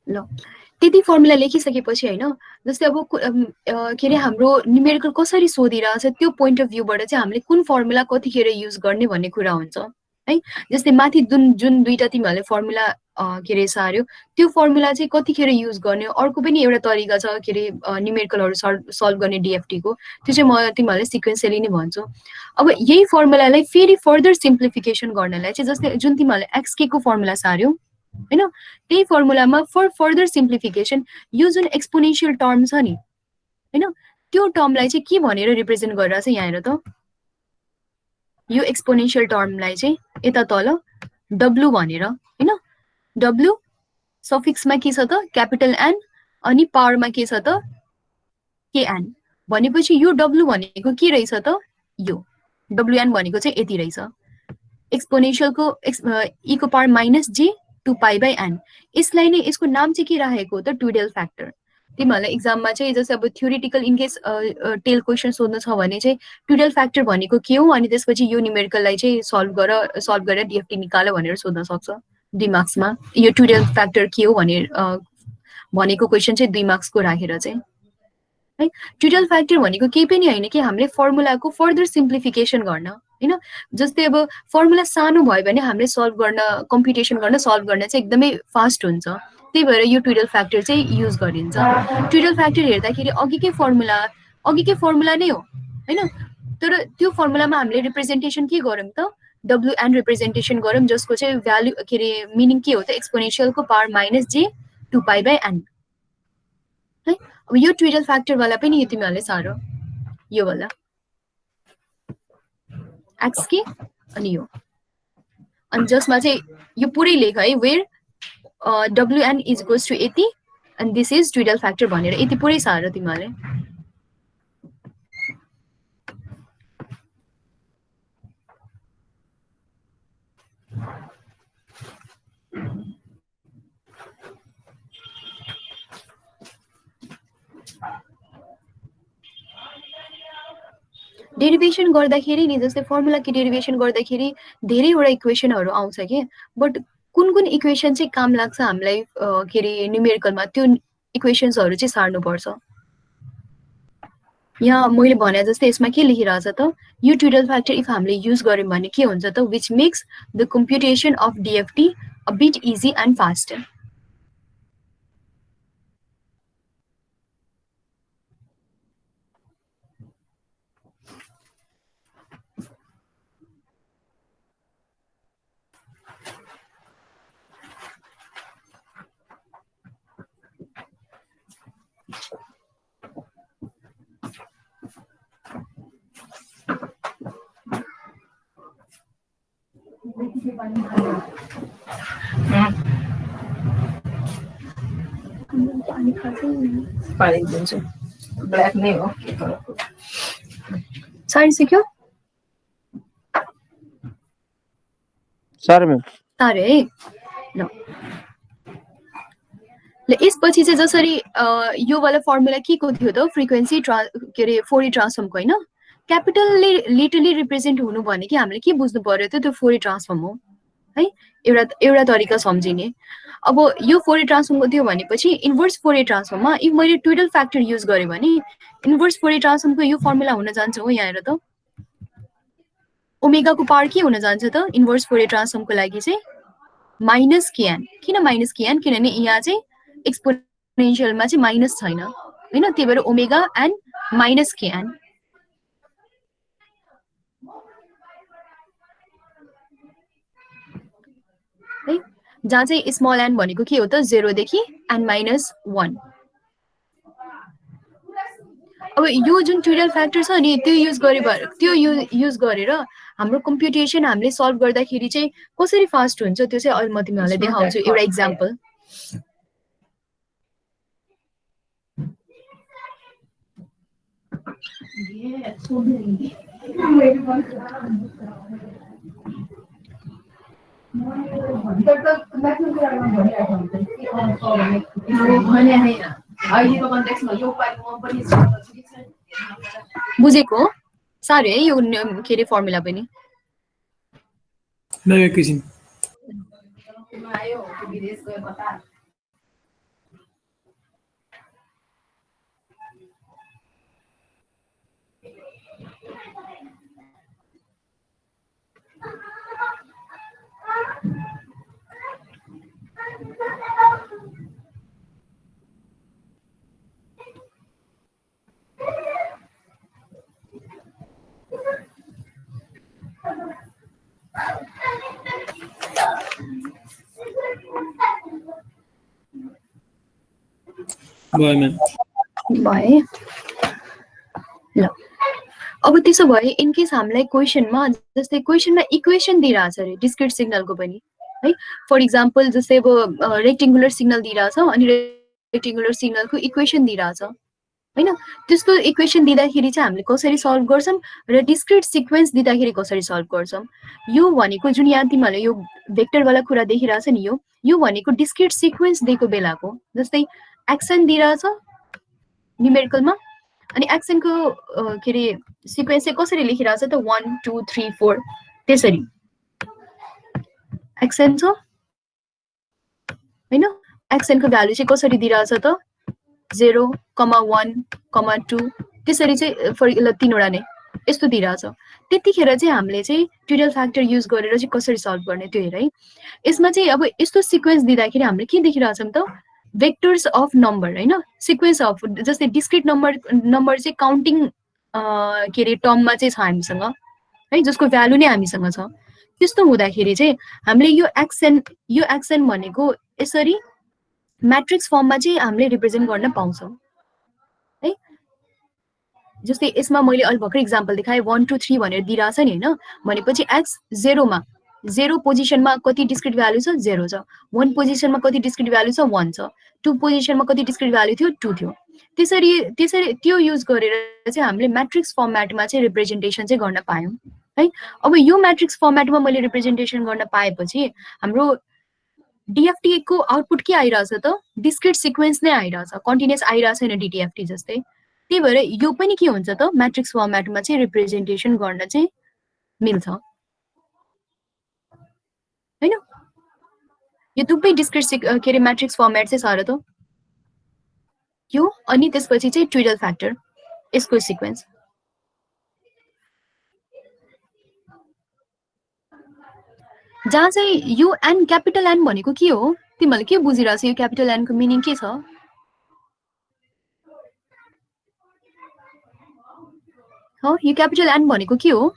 ल त्यति फर्मुला लेखिसकेपछि होइन जस्तै अब के अरे हाम्रो न्युमेरिकल कसरी सोधिरहेछ त्यो पोइन्ट अफ भ्यूबाट चाहिँ हामीले कुन फर्मुला कतिखेर युज गर्ने भन्ने कुरा हुन्छ है जस्तै माथि जुन दुईटा तिमीहरूले फर्मुला के अरे सार्यो त्यो फर्मुला चाहिँ कतिखेर युज गर्ने अर्को पनि एउटा तरिका छ के अरे न्युमेरिकलहरू सल्भ गर्ने डिएफटीको त्यो चाहिँ म तिमीहरूलाई सिक्वेन्सियली नै भन्छु अब यही फर्मुलालाई फेरि फर्दर सिम्प्लिफिकेसन गर्नलाई चाहिँ जस्तै जुन तिमीहरूले एक्सके को फर्मुला सार्यो होइन त्यही फर्मुलामा फर फर्दर सिम्प्लिफिकेसन यो जुन एक्सपोनेन्सियल टर्म छ नि होइन त्यो टर्मलाई चाहिँ के भनेर रिप्रेजेन्ट गरेर चाहिँ यहाँ हेर त यो एक्सपोनेन्सियल टर्मलाई चाहिँ यता तल डब्लु भनेर होइन डब्लु सफिक्समा के छ त क्यापिटल एन अनि पावरमा के छ त केएन भनेपछि यो डब्लु भनेको के रहेछ त यो डब्लुएन भनेको चाहिँ यति रहेछ एक्सपोनेन्सियलको ईको पावर माइनस जे 2π/n यसलाई नै यसको नाम चाहिँ के राखेको त ट्युडेल फ्याक्टर तिमीहरूलाई एक्जाममा चाहिँ जस्तै अब थ्योरिटिकल इनकेस टेल क्वेसन सोध्नु छ भने चाहिँ ट्युडेल फ्याक्टर भनेको के हो अनि त्यसपछि यो न्युमेरिकललाई चाहिँ सल्भ गरेर डिएफटी निकाल्यो भनेर सोध्न सक्छ 2 मार्क्समा यो ट्युडेल फ्याक्टर के हो भनेर भनेको क्वेसन चाहिँ 2 मार्क्सको राखेर चाहिँ है ट्युडेल फ्याक्टर भनेको केही पनि होइन कि हामीले फर्मुलाको फर्दर सिम्प्लिफिकेसन गर्न होइन जस्तै अब फर्मुला सानो भयो भने हामीले सल्भ गर्न कम्प्युटेसन गर्न सल्भ गर्न चाहिँ एकदमै फास्ट हुन्छ त्यही भएर यो ट्युडेल फ्याक्टर चाहिँ युज गरिन्छ ट्युडेल फ्याक्टर हेर्दाखेरि अघिकै फर्मुला नै हो होइन तर त्यो फर्मुलामा हामीले रिप्रेजेन्टेसन के गरौँ त डब्लुएन रिप्रेजेन्टेसन गरौँ जसको चाहिँ भ्यालु के अरे मिनिङ के हो त एक्सपोनेन्सियलको पावर माइनस जे 2π/n है अब यो ट्युडेल फ्याक्टरवाला पनि यो तिमीहरूले सारो यो वाला एक्स के अनि यो अनि जसमा चाहिँ यो पुरै लेख है वेयर डब्लुएन इज इक्वल्स टु यति and this is ट्युडेल फ्याक्टर भनेर यति पुरै सारो तिमीहरूले डेरिभेसन गर्दाखेरि नि जस्तै फर्मुलाको डेरिभेसन गर्दाखेरि धेरैवटा इक्वेसनहरू आउँछ कि बट कुन इक्वेसन चाहिँ काम लाग्छ हामीलाई के अरे न्युमेरिकलमा त्यो इक्वेसन्सहरू चाहिँ सार्नुपर्छ यहाँ मैले भने जस्तै यसमा के लेखिरहेछ त यो ट्युडेल फ्याक्टर इफ हामीले युज गर्यौँ भने के हुन्छ त which makes the computation of DFT a bit easy and faster पारिदिन्छु ब्ल्याक नै हो सारी सिक्यो
सर म्याम
सारे है ल यसपछि चाहिँ जसरी यो वाला फर्मुला के को थियो त फ्रिक्वेन्सी के अरे फोरियर ट्रान्सफर्मको होइन क्यापिटलले लिटरली रिप्रेजेन्ट हुनु भने कि हामीले के बुझ्नु पर्यो त त्यो फोरियर ट्रान्सफर्म हो है एउटा तरिका सम्झिने अब यो फोरियर ट्रान्सफर्मको थियो भनेपछि इन्भर्स फोरियर ट्रान्सफर्ममा इफ मैले ट्युडेल फ्याक्टर युज गरेँ भने इन्भर्स फोरियर ट्रान्सफर्मको यो फर्मुला हुन जान्छ हो यहाँ हेर त ओमेगाको पावर के हुन जान्छ त इन्भर्स फोरियर ट्रान्सफर्मको लागि चाहिँ माइनस केएन किन माइनस केएन किनभने यहाँ चाहिँ एक्सपोनेन्सियलमा चाहिँ माइनस छैन होइन त्यही भएर ओमेगा एन्ड माइनस केएन है जहाँ चाहिँ स्मल एन भनेको के हो त 0 देखि एन माइनस 1 अब यो जुन ट्युडेल फ्याक्टर छ नि त्यो युज गरेर हाम्रो कम्प्युटेसन हामीले सल्भ गर्दाखेरि चाहिँ कसरी फास्ट हुन्छ त्यो चाहिँ अहिले म तिमीहरूलाई देखाउँछु एउटा इक्जाम्पल बुझेको साह्रै है यो के अरे फर्मुला पनि
म्याम एकैछिन भयो म्याम
भए ल अब त्यसो भए इन केस हामीलाई क्वेसनमा जस्तै क्वेसनमा इक्वेसन दिइरहेछ अरे डिस्क्रिट सिग्नलको पनि है फर इक्जाम्पल जस्तै अब रेक्टेङ्गुलर सिग्नल दिइरहेछ अनि रेक्टेङ्गुलर सिग्नलको इक्वेसन दिइरहेछ हैन त्यस्तो इक्वेसन दिँदाखेरि चाहिँ हामीले कसरी सल्भ गर्छौं र डिस्क्रिट सिक्वेन्स दिँदाखेरि कसरी सल्भ गर्छौं यो भनेको जुन यहाँ तिमीहरूले यो भेक्टर वाला कुरा देखिरहेछ नि यो भनेको डिस्क्रिट सिक्वेन्स दिएको बेलाको जस्तै एक्सन दिइरहेछ न्युमेरिकलमा अनि एक्सनको के अरे सिक्वेन्स चाहिँ कसरी लेखिरहेछ त 1 2 3 4 त्यसरी एक्सन छ हैन एक्सनको भ्यालु चाहिँ कसरी दिइरहेछ त 0, 1, 2 त्यसरी चाहिँ फर तीनवटा नै यस्तो दिइरहेछ त्यतिखेर चाहिँ हामीले चाहिँ ट्युटोरियल फ्याक्टर युज गरेर चाहिँ कसरी सल्भ गर्ने त्यो हेर है यसमा चाहिँ अब यस्तो सिक्वेन्स दिँदाखेरि हामीले के देखिरहेछौँ त भेक्टर्स अफ नम्बर हैन सिक्वेन्स अफ जस्तै डिस्क्रिट नम्बर चाहिँ काउन्टिङ के अरे टर्ममा चाहिँ छ हामीसँग है जसको भ्यालु नै हामीसँग छ त्यस्तो हुँदाखेरि चाहिँ हामीले यो एक्सन भनेको यसरी म्याट्रिक्स फर्ममा चाहिँ हामीले रिप्रेजेन्ट गर्न पाउँछौँ है जस्तै यसमा मैले अलि भर्खर इक्जाम्पल देखाएँ 1 2 3 भनेर दिइरहेछ नि हैन भनेपछि एक्स 0मा 0 पोजिसनमा कति डिस्क्रिट भ्यालु छ 0 छ 1 पोजिसनमा कति डिस्क्रिट भ्यालु छ 1 छ 2 पोजिसनमा कति डिस्क्रिट भ्यालु थियो 2 थियो त्यसरी त्यो युज गरेर चाहिँ हामीले म्याट्रिक्स फर्मेटमा चाहिँ रिप्रेजेन्टेसन चाहिँ गर्न पायौं है अब यो म्याट्रिक्स फर्मेटमा मैले रिप्रेजेन्टेसन गर्न पाएपछि हाम्रो डीएफटी को आउटपुट के आइरहेछ त डिस्क्रिट सिक्वेन्स नै आइरहेछ कन्टिन्युअस आइरहेछ हैन डीटीएफटी जस्तै त्यही भएर यो पनि के हुन्छ त म्याट्रिक्स फर्मेटमा चाहिँ रिप्रेजेन्टेसन गर्न चाहिँ मिल्छ हैन यो दुवै डिस्क्रिट के अरे म्याट्रिक्स फर्मेट चाहिँ छ र त यो अनि त्यसपछि चाहिँ ट्युटोरियल फ्याक्टर यसको सिक्वेन्स जहाँ चाहिँ यो एन क्यापिटल एन भनेको के हो तिमीहरूले के बुझिरहेछ यो क्यापिटल एन को मिनिङ के छ हो यो क्यापिटल एन भनेको के हो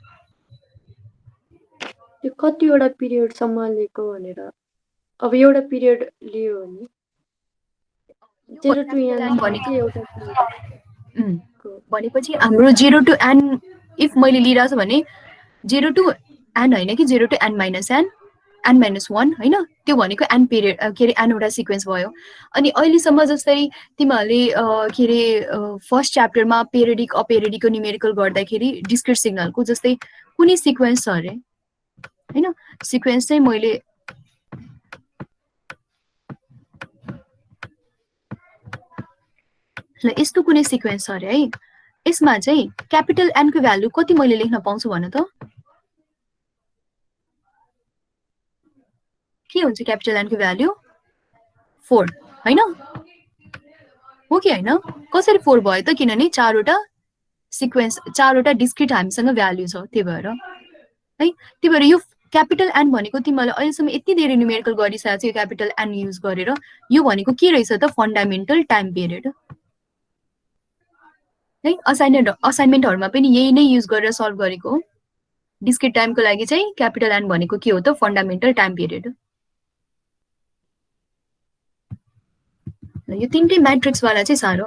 यो कतिवटा पिरियडसम्म लिएको भनेर अब एउटा पिरियड लियो भने 0 to n भनेको एउटा पिरियड
भनेपछि हाम्रो 0 to n इफ मैले लिइरहेछु भने 0 to n हैन कि 0 to n minus n n minus 1 हैन त्यो भनेको n पिरियड के अरे n वटा सिक्वेन्स भयो अनि अहिलेसम्म जस्तै तिमीहरूले के अरे फर्स्ट च्याप्टरमा पेरियोडिक अपेरियोडिकको न्युमेरिकल गर्दाखेरि डिस्क्रिट सिग्नलको जस्तै कुनै सिक्वेन्स छ अरे हैन सिक्वेन्स चाहिँ मैले ल यस्तो कुनै सिक्वेन्स छ अरे है यसमा चाहिँ क्यापिटल n को भ्यालु कति मैले लेख्न पाउँछु भन त के हुन्छ क्यापिटल n को भ्यालु 4 हैन हो कि हैन कसरी 4 भयो त किनभने चारवटा सिक्वेन्स चारवटा डिस्क्रिट हामीसँग भ्यालु छ त्यही भएर है त्यही भएर यो क्यापिटल n भनेको तिमीले अहिलेसम्म यति धेरै न्युमेरिकल गरिसकेको छ यो क्यापिटल n युज गरेर यो भनेको के रहेछ त फन्डामेन्टल टाइम पिरियड है असाइनमेन्टहरुमा पनि यही नै युज गरेर सल्भ गरेको डिस्क्रिट टाइमको लागि चाहिँ क्यापिटल n भनेको के हो त फन्डामेन्टल टाइम पिरियड यो तीनटै म्याट्रिक्स वाला चाहिँ सारो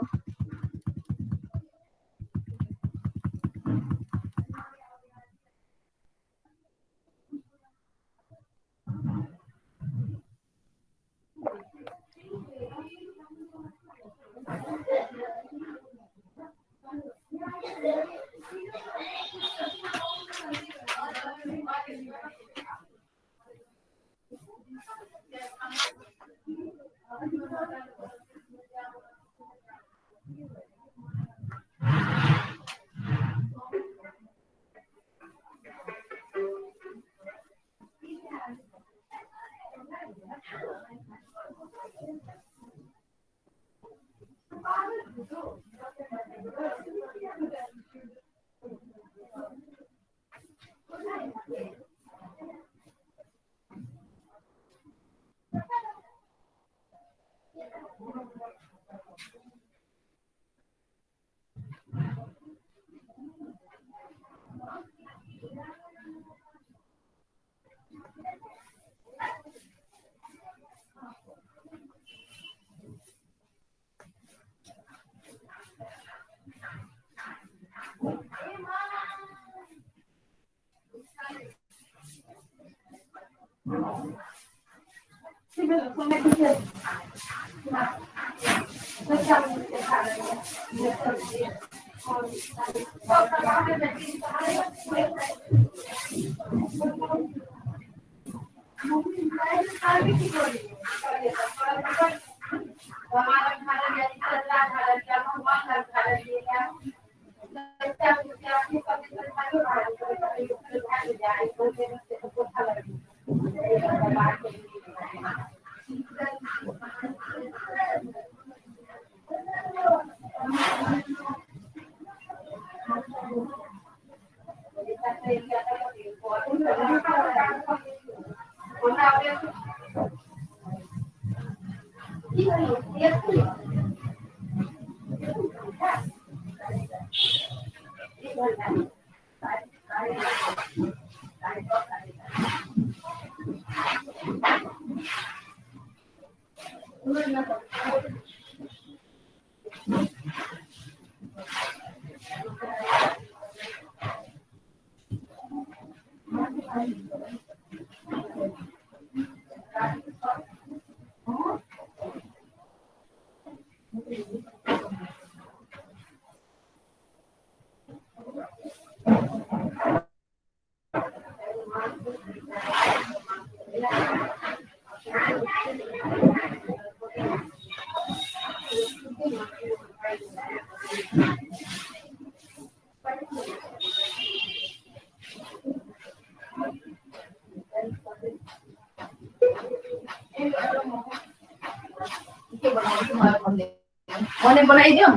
मैंने बनाई दियो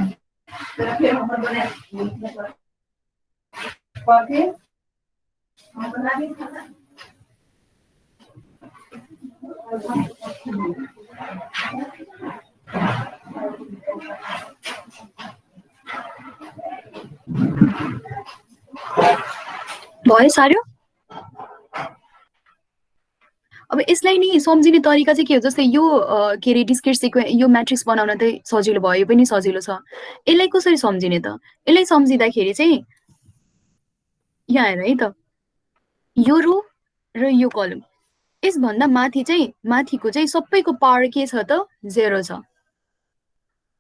तेरा फिर हम बना बाकी हम बना भी खाना भयो सार्यो अब यसलाई नि सम्झिने तरिका चाहिँ के हो जस्तै यो के रे डिस्क्रिट सिक्वेन्स यो म्याट्रिक्स बनाउन चाहिँ सजिलो भयो पनि सजिलो छ यसलाई कसरी सम्झिने त यसलाई सम्झिँदाखेरि चाहिँ यहाँ हेर है त यो रो र यो कलम यसभन्दा माथि चाहिँ माथिको चाहिँ सबैको पावर के छ त 0 छ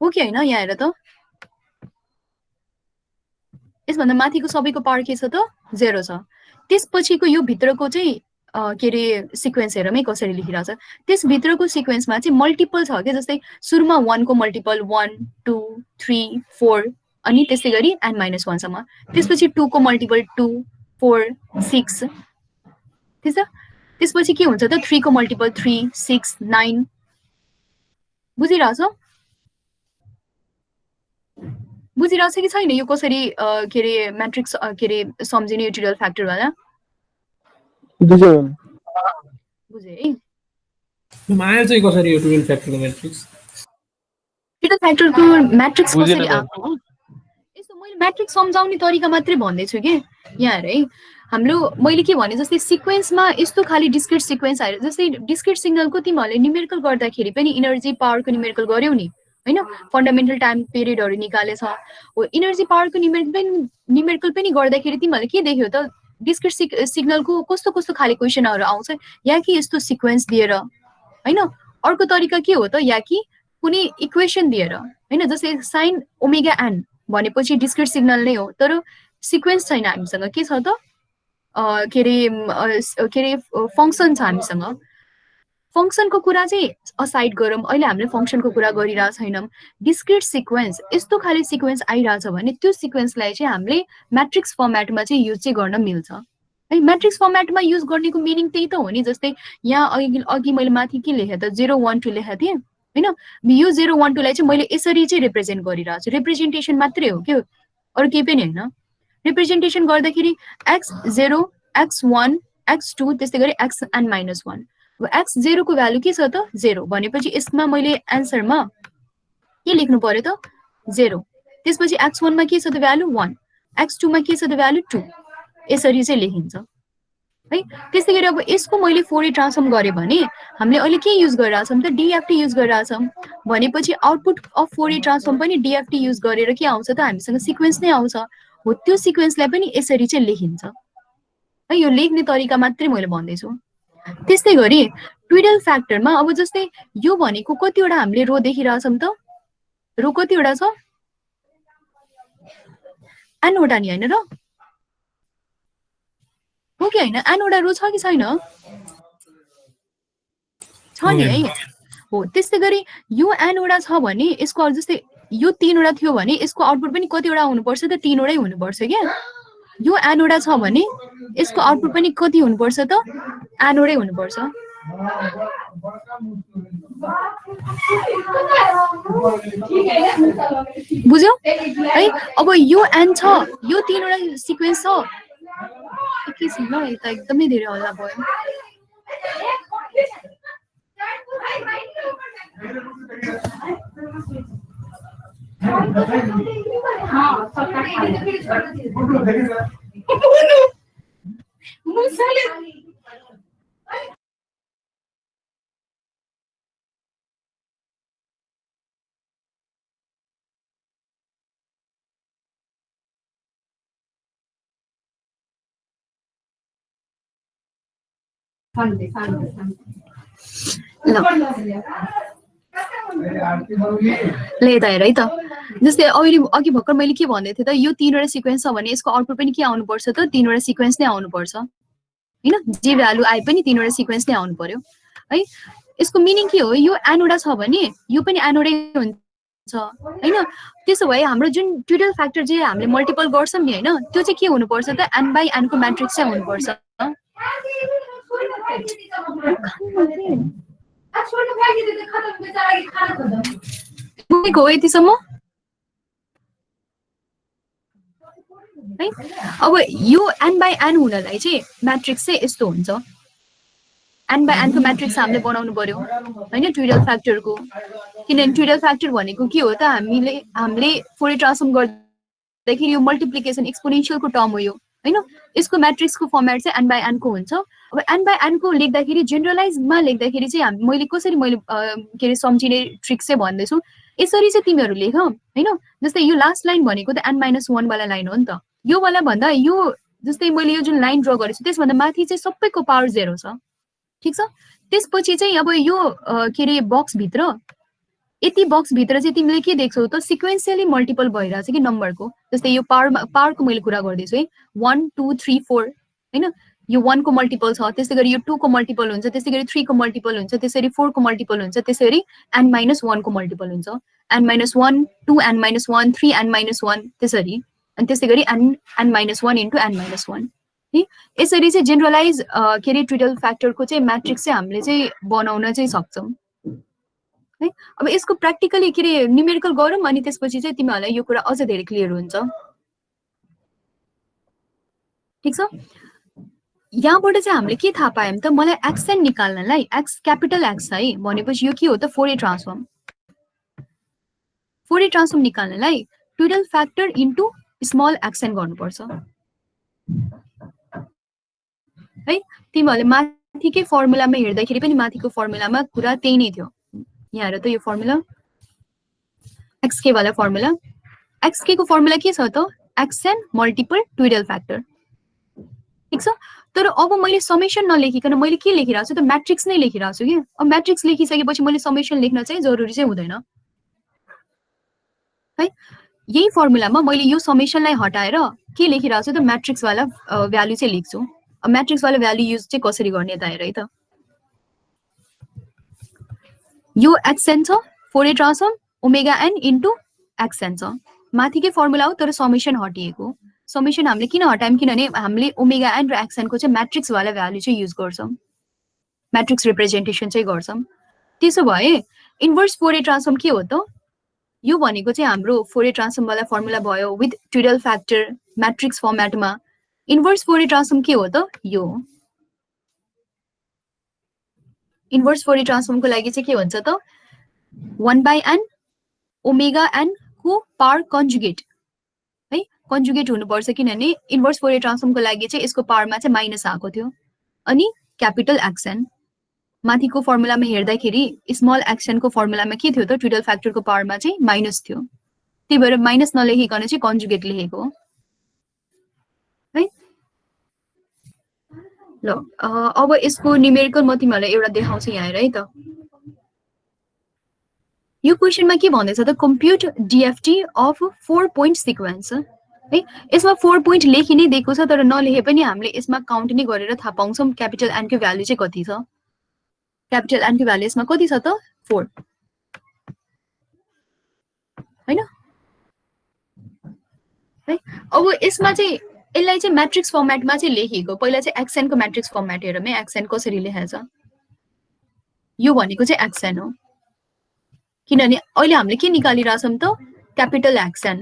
हो कि हैन यहाँ हेर त यसभन्दा माथिको सबैको पावर के छ त 0 छ त्यसपछिको यो भित्रको चाहिँ के रे सिक्वेन्स हेरमै कसरी लेखिरहेछ त्यसभित्रको सिक्वेन्समा चाहिँ मल्टिपल छ के जस्तै सुरुमा 1 को मल्टिपल 1 2 3 4 अनि त्यसै गरी n-1 सम्म त्यसपछि 2 को मल्टिपल 2 4 6 ठीक छ त्यसपछि के हुन्छ त 3 को मल्टिपल 3 6 9 बुझिरहेछ कि छैन यो कसरी के रे म्याट्रिक्स के रे सम्झिने यो ट्रिवियल फ्याक्टर वाला
बुझे
है
माया चाहिँ कसरी यो ट्रिवियल फ्याक्टरको म्याट्रिक्स
ट्रिवियल फ्याक्टरको म्याट्रिक्स कसरी आएको यस्तो मैले म्याट्रिक्स सम्झाउने तरिका मात्रै भन्दै छु के यहाँ हेर है हाम्रो मैले के भने जस्तै सिक्वेन्समा यस्तो खाली डिस्क्रिट सिक्वेन्स आएर जस्तै डिस्क्रिट सिग्नलको तिमीहरूले न्युमेरिकल गर्दाखेरि पनि इनर्जी पावरको न्युमेरिकल गर्यौ नि हैन फन्डामेन्टल टाइम पिरियडहरु निकालेछ हो इनर्जी पावरको न्युमेरिकल पनि गर्दाखेरि तिमीहरूले के देख्यौ त डिस्क्रिट सिग्नलको कस्तो कस्तो खाले क्वेशनहरु आउँछ या कि यस्तो सिक्वेन्स दिएर हैन अर्को तरिका के हो त या कि कुनै इक्वेसन दिएर हैन जस्तै sin ओमेगा n भनेपछि डिस्क्रिट सिग्नल नै हो तर सिक्वेन्स छैन हामीसँग के छ त के रे फंक्सन छ हामीसँग फंक्सनको कुरा चाहिँ असाइड गरौँ अहिले हामीले फंक्सनको कुरा गरिरा छैनौं डिस्क्रिट सिक्वेन्स यस्तो खाली सिक्वेन्स आइराछ भने त्यो सिक्वेन्सलाई चाहिँ हामीले म्याट्रिक्स फर्मेटमा चाहिँ युज चाहिँ गर्न मिल्छ है म्याट्रिक्स फर्मेटमा युज गर्नेको मिनिङ त्यही त हो नि जस्तै यहाँ अघि मैले माथि के लेखे त 0 1 2 लेखे थिए हैन यो 0 1 2 लाई चाहिँ मैले यसरी चाहिँ रिप्रेजेन्ट गरिरा छु रिप्रेजेन्टेसन मात्रै हो के अरु केही पनि हैन रिप्रेजेन्टेसन गर्दाखेरि x0 x1 x2 त्यसै गरी xn-1 अब x0 को भ्यालु के छ त 0 भनेपछि यसमा मैले आन्सरमा के लेख्नु पर्यो त 0 त्यसपछि x1 मा के छ त भ्यालु 1 x2 मा के छ त भ्यालु 2 यसरी चाहिँ लेखिन्छ है। त्यसै गरी अब यसको मैले फोरियर ट्रान्सफर्म गरेँ भने हामीले अहिले के युज गरिरहेछौँ त डिएफटी युज गरिरहेछौँ भनेपछि आउटपुट अफ फोरियर ट्रान्सफर्म पनि डिएफटी युज गरेर के आउँछ त हामीसँग सिक्वेन्स नै आउँछ हो त्यो सिक्वेन्सलाई पनि यसरी चाहिँ लेखिन्छ है यो लेख्ने तरिका मात्रै मैले भन्दैछु त्यस्तै गरी ट्विडल फ्याक्टरमा अब जस्तै यो भनेको कतिवटा हामीले रो देखिरहेछौँ त रो कतिवटा छ एनवटा नि होइन र हो कि होइन एनवटा रो छ कि छैन छ नि है हो त्यस्तै गरी यो एनवटा छ भने यसको जस्तै यो 3वटा थियो भने यसको आउटपुट पनि कतिवटा हुनुपर्छ त 3वटै हुनुपर्छ क्या यो एनवटा छ भने यसको आउटपुट पनि कति हुनुपर्छ त एनवटै हुनुपर्छ बुझ्यौ है अब यो एन छ यो 3वटा सिक्वेन्स छ एकैछिन ल यता एकदमै धेरै हल्ला भयो ल यता हेर है त जस्तै अघि भर्खर मैले के भन्दै थिएँ त यो 3वटा सिक्वेन्स छ भने यसको आउटपुट पनि के आउनुपर्छ त 3वटा सिक्वेन्स नै आउनुपर्छ हैन जे भ्यालु आए पनि 3वटा सिक्वेन्स नै आउनु पर्यो है यसको मिनिङ के हो यो एनवटा छ भने यो पनि एनवटै हुन्छ हैन त्यसो भए हाम्रो जुन ट्विडल फ्याक्टर जे हामीले मल्टिपल गर्छौं नि हैन त्यो चाहिँ के हुनुपर्छ त n बाइ n को म्याट्रिक्स चाहिँ हुनुपर्छ बुझेको हो यतिसम्म है अब यो n बाइ n हुनलाई चाहिँ म्याट्रिक्स चाहिँ यस्तो हुन्छ n बाइ n को म्याट्रिक्स हामीले बनाउनु पर्यो हैन ट्विडल फ्याक्टरको किनभने ट्विडल फ्याक्टर भनेको के हो त हामीले फोरियर ट्रान्सफर्म गर्दाखेरि यो मल्टिप्लिकेसन एक्सपोनेन्शियलको टर्म हो यो हैन यसको म्याट्रिक्सको फर्मेट चाहिँ n बाइ n को हुन्छ अब n बाइ n को लेख्दाखेरि जेनरलाइजमा लेख्दाखेरि चाहिँ मैले कसरी के रे सम्झिने ट्रिक्स चाहिँ भन्दैछु यसरी चाहिँ तिमीहरू लेख हैन जस्तै यो लास्ट लाइन भनेको त n-1 वाला लाइन हो नि त यो वाला भन्दा यो जस्तै मैले यो जुन लाइन ड्र गरेछु त्यसभन्दा माथि चाहिँ सबैको पावर 0 छ ठीक छ त्यसपछि चाहिँ अब यो के रे बक्स भित्र यति बक्स भित्र चाहिँ तिमीले के देख्छौ त सिक्वेन्शियली मल्टिपल भइरहेछ कि नम्बरको जस्तै यो पावरको मैले कुरा गर्दैछु है 1 2 3 4 हैन यो 1 को मल्टिपल छ त्यसै गरी यो 2 को मल्टिपल हुन्छ त्यसै गरी 3 को मल्टिपल हुन्छ त्यसरी 4 को मल्टिपल हुन्छ त्यसरी n-1 को मल्टिपल हुन्छ n-1 2 n-1 3 n-1 त्यसरी अनि त्यसै गरी n-1 इन्टु n-1 है यसरी चाहिँ जेनरलाइज के रे ट्विडल फ्याक्टरको चाहिँ म्याट्रिक्स चाहिँ हामीले चाहिँ बनाउन चाहिँ सक्छौं है अब यसको प्र्याक्टिकली के रे न्यूमेरिकल गरौँ अनि त्यसपछि चाहिँ तिमीहरूलाई यो कुरा अझ धेरै क्लियर हुन्छ ठीक छ यहाँबाट चाहिँ हामीले के थाहा पायौं त मलाई एक्सन निकाल्नलाई एक्स क्यापिटल एक्स है भनेपछि यो के हो त फोरियर ट्रान्सफर्म निकाल्नलाई twiddle factor into small x n गर्नुपर्छ है तिमीहरूले माथिकै फर्मुलामा हेर्दाखेरि पनि माथिको फर्मुलामा कुरा त्यही नै थियो यहाँ हेर त यो फर्मुला xk वाला फर्मुला xk को फर्मुला के छ त xn मल्टिपल ट्विडल फ्याक्टर ठीक छ तर अब मैले समेसन नलेखिकन मैले के लेखिरहेको छु त म्याट्रिक्स नै लेखिरहेको छु के अब म्याट्रिक्स लेखिसकेपछि मैले समेसन लेख्न चाहिँ जरुरी चाहिँ हुँदैन है यही फर्मुलामा मैले यो समेसनलाई हटाएर के लेखिरहेको छु त म्याट्रिक्स वाला भ्यालु चाहिँ लेख्छु अब म्याट्रिक्स वाला भ्यालु युज चाहिँ कसरी गर्ने त हेर है त यो xn छ Fourier transform omega n into xn छ माथिकै फर्मुला हो तर समेसन हटिएको समेसन हामीले किन हटायौं किनभने हामीले ओमेगा n र xn को चाहिँ म्याट्रिक्स वाला भ्यालु चाहिँ युज गर्छौं म्याट्रिक्स रिप्रेजेन्टेसन चाहिँ गर्छौं त्यसो भए इन्भर्स फोरियर ट्रान्सफर्म के हो त यो भनेको चाहिँ हाम्रो फोरियर ट्रान्सफर्म वाला फर्मुला भयो विथ ट्विडल फ्याक्टर म्याट्रिक्स फर्मेटमा इन्भर्स फोरियर ट्रान्सफर्म के हो त यो इन्भर्स फोरियर ट्रान्सफर्मको लागि चाहिँ के हुन्छ त 1/n ओमेगा n को पावर कन्जुगेट है कन्जुगेट हुनुपर्छ किनभने इन्भर्स फोरियर ट्रान्सफर्मको लागि चाहिँ यसको पावरमा चाहिँ माइनस आएको थियो अनि क्यापिटल एक्सन माथिको फर्मुलामा हेर्दाखेरि स्मल एक्सनको फर्मुलामा के थियो त टोटल फ्याक्टरको पावरमा चाहिँ माइनस थियो, त्यही भएर माइनस नलेखिकन चाहिँ कन्जुगेट लेखेको हो है। ल अब यसको न्युमेरिकल म तिमीहरूलाई एउटा देखाउँछु यहाँ हेर है त। यो क्वेसनमा के भन्दैछ त कम्प्युट डिएफटी अफ 4 पोइन्ट सिक्वेन्स है। यसमा 4 पोइन्ट लेखि नै दिएको छ, तर नलेखे पनि हामीले यसमा काउन्ट नै गरेर थाहा पाउँछौँ क्यापिटल एन को भ्यालु चाहिँ कति छ। क्यापिटल एन को भ्यालु यसमा कति छ त 4 हैन है। अब यसमा चाहिँ यसलाई चाहिँ म्याट्रिक्स फर्मेटमा चाहिँ लेखिएको, पहिला चाहिँ एक्सएन को म्याट्रिक्स फर्मेट हेरौँ है। एक्सएन कसरी लेखेको छ, यो भनेको चाहिँ एक्सएन हो, किनभने अहिले हामीले के निकालिरहेछौँ त क्यापिटल एक्सएन।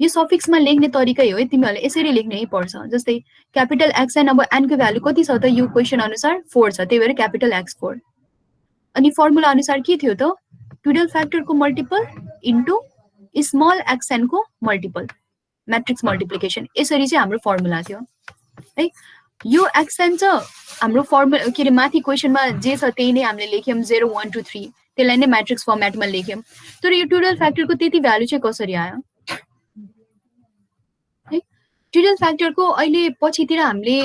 यो सफिक्समा लेख्ने तरिकै हो है, तिमीहरूले यसरी लेख्नै पर्छ। जस्तै क्यापिटल एक्सएन अब एन को भ्यालु कति छ त यो क्वेसन अनुसार 4 छ, त्यही भएर क्यापिटल एक्स4। अनि फर्मुला अनुसार के थियो त टोटल फ्याक्टरको मल्टिपल इन्टु स्मल एक्सएन को मल्टिपल, म्याट्रिक्स मल्टिप्लिकेसन, यसरी चाहिँ हाम्रो फर्मुला थियो है। यो एक्सएन छ हाम्रो फर्मुला के अरे माथि क्वेसनमा जे छ त्यही नै हामीले लेख्यौँ 0 1 2 3, त्यसलाई नै म्याट्रिक्स फर्मेटमा लेख्यौँ। तर यो टोटल फ्याक्टरको त्यति भ्यालु चाहिँ कसरी आयो है। टोटल फ्याक्टरको अहिले पछितिर हामीले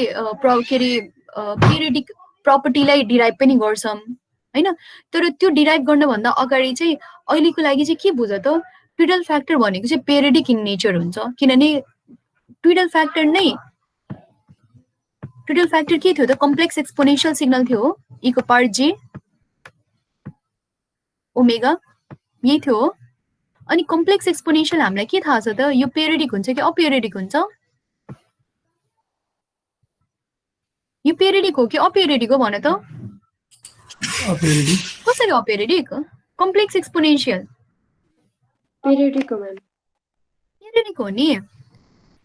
के अरे पिरियडिक प्रपर्टीलाई डिराइभ पनि गर्छौँ हैन। तर त्यो डिराइभ गर्नुभन्दा अगाडि चाहिँ अहिलेको लागि चाहिँ के बुझ त टोटल फ्याक्टर भनेको चाहिँ पिरियडिक इन नेचर हुन्छ, किनभने टोटल फ्याक्टर नै टोटल फ्याक्टर के थियो त कम्प्लेक्स एक्सपोनेन्शियल सिग्नल थियो e को पावर j ओमेगा यही थियो। अनि कम्प्लेक्स एक्सपोनेन्शियल हामीलाई के थाहा छ त यो पिरियडिक हुन्छ कि अपिरियडिक हुन्छ, यो पिरियडिक हो कि अपिरियडिक हो भन त। कसरी अपिरियडिक? कम्प्लेक्स एक्सपोनेन्शियल
पिरियडिक हो मैम,
पिरियडिक हो नि।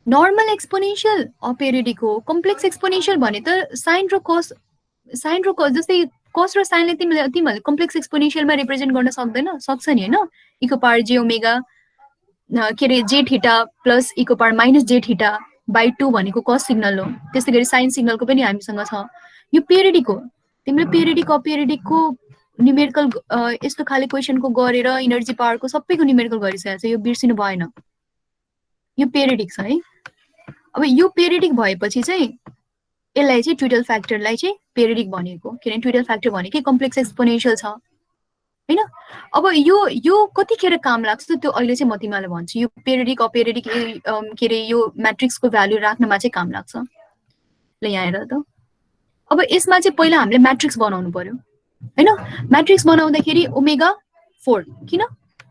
नर्मल एक्सपोनेन्शियल अपिरियडिक हो, कम्प्लेक्स एक्सपोनेन्शियल भने त साइन र कस जस्तै कस र साइनले तिमीहरूले कम्प्लेक्स एक्सपोनेन्शियलमा रिप्रेजेन्ट गर्न सक्छ नि हैन। e को पावर j ओमेगा के अरे जे थीटा प्लस e को पावर माइनस जे थीटा बाई 2 भनेको कस सिग्नल हो, त्यस्तै गरी साइन सिग्नलको पनि हामीसँग छ। यो पिरियडिक हो। तिमीले पिरियडिक अपिरियडिकको न्युमेरिकल यस्तो खाले क्वेसनको गरेर इनर्जी पावरको सबैको न्युमेरिकल गरिसकेको छ, यो बिर्सिनु भएन। यो पिरियडिक छ है। अब यो पिरियडिक भएपछि चाहिँ यसलाई चाहिँ टोटल फ्याक्टरलाई चाहिँ पिरियडिक भनेको, किनभने टोटल फ्याक्टर भनेकै कम्प्लेक्स एक्सपोनेन्शियल छ हैन। अब यो कतिखेर काम लाग्छ त्यो अहिले चाहिँ म तिमीलाई भन्छु। यो पिरियडिक अपिरियडिक के अरे यो म्याट्रिक्सको भ्यालु राख्नमा चाहिँ काम लाग्छ। ल यहाँ हेर त। अब यसमा चाहिँ पहिला हामीले म्याट्रिक्स बनाउनु पर्यो हैन। म्याट्रिक्स बनाउँदाखेरि ओमेगा 4, किन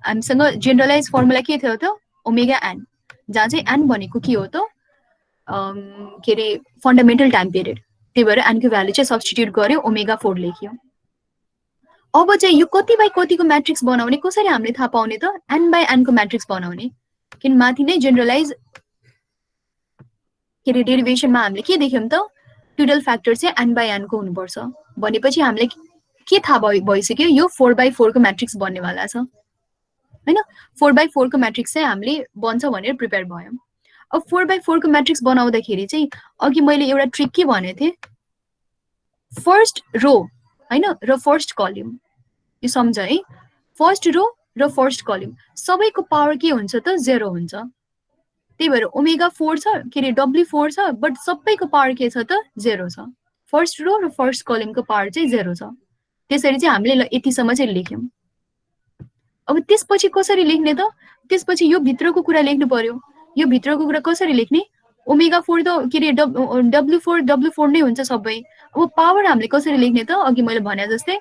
हामीसँग जेनरलाइज फर्मुला के थियो त ओमेगा एन, जहाँ चाहिँ एन भनेको के हो त के अरे फन्डामेन्टल टाइम पिरियड, त्यही भएर एनको भ्यालु चाहिँ सब्स्टिट्युट गर्यो ओमेगा 4 लेख्यो। अब चाहिँ यो कति बाई कतिको म्याट्रिक्स बनाउने कसरी हामीले थाहा पाउने त एन बाई एनको म्याट्रिक्स बनाउने, किन माथि नै जेनरलाइज के अरे डेरिभेसनमा हामीले के देख्यौँ त टोटल फ्याक्टर चाहिँ एन बाई एनको हुनुपर्छ भनेपछि हामीले के थाहा भइसक्यो यो 4/4 को म्याट्रिक्स बन्नेवाला छ हैन। 4/4 को म्याट्रिक्स चाहिँ हामीले बन्छ भनेर प्रिपेयर भयौँ। अब 4/4 को म्याट्रिक्स बनाउँदाखेरि चाहिँ अघि मैले एउटा ट्रिक के भनेको थिएँ, फर्स्ट रो हैन र फर्स्ट कलम, यो सम्झ है। फर्स्ट रो र फर्स्ट कलम सबैको पावर के हुन्छ त 0 हुन्छ, त्यही भएर ओमेगा 4 छ के अरे W4 छ, बट सबैको पावर के छ त 0 छ। फर्स्ट रो र फर्स्ट कलमको पावर चाहिँ 0 छ, त्यसरी चाहिँ हामीले यतिसम्म चाहिँ लेख्यौँ। अब त्यसपछि कसरी लेख्ने त, त्यसपछि यो भित्रको कुरा लेख्नु पर्यो। यो भित्रको कुरा कसरी लेख्ने, ओमेगा 4 त के अरे W4 नै हुन्छ सबै। अब पावर हामीले कसरी लेख्ने त, अघि मैले भने जस्तै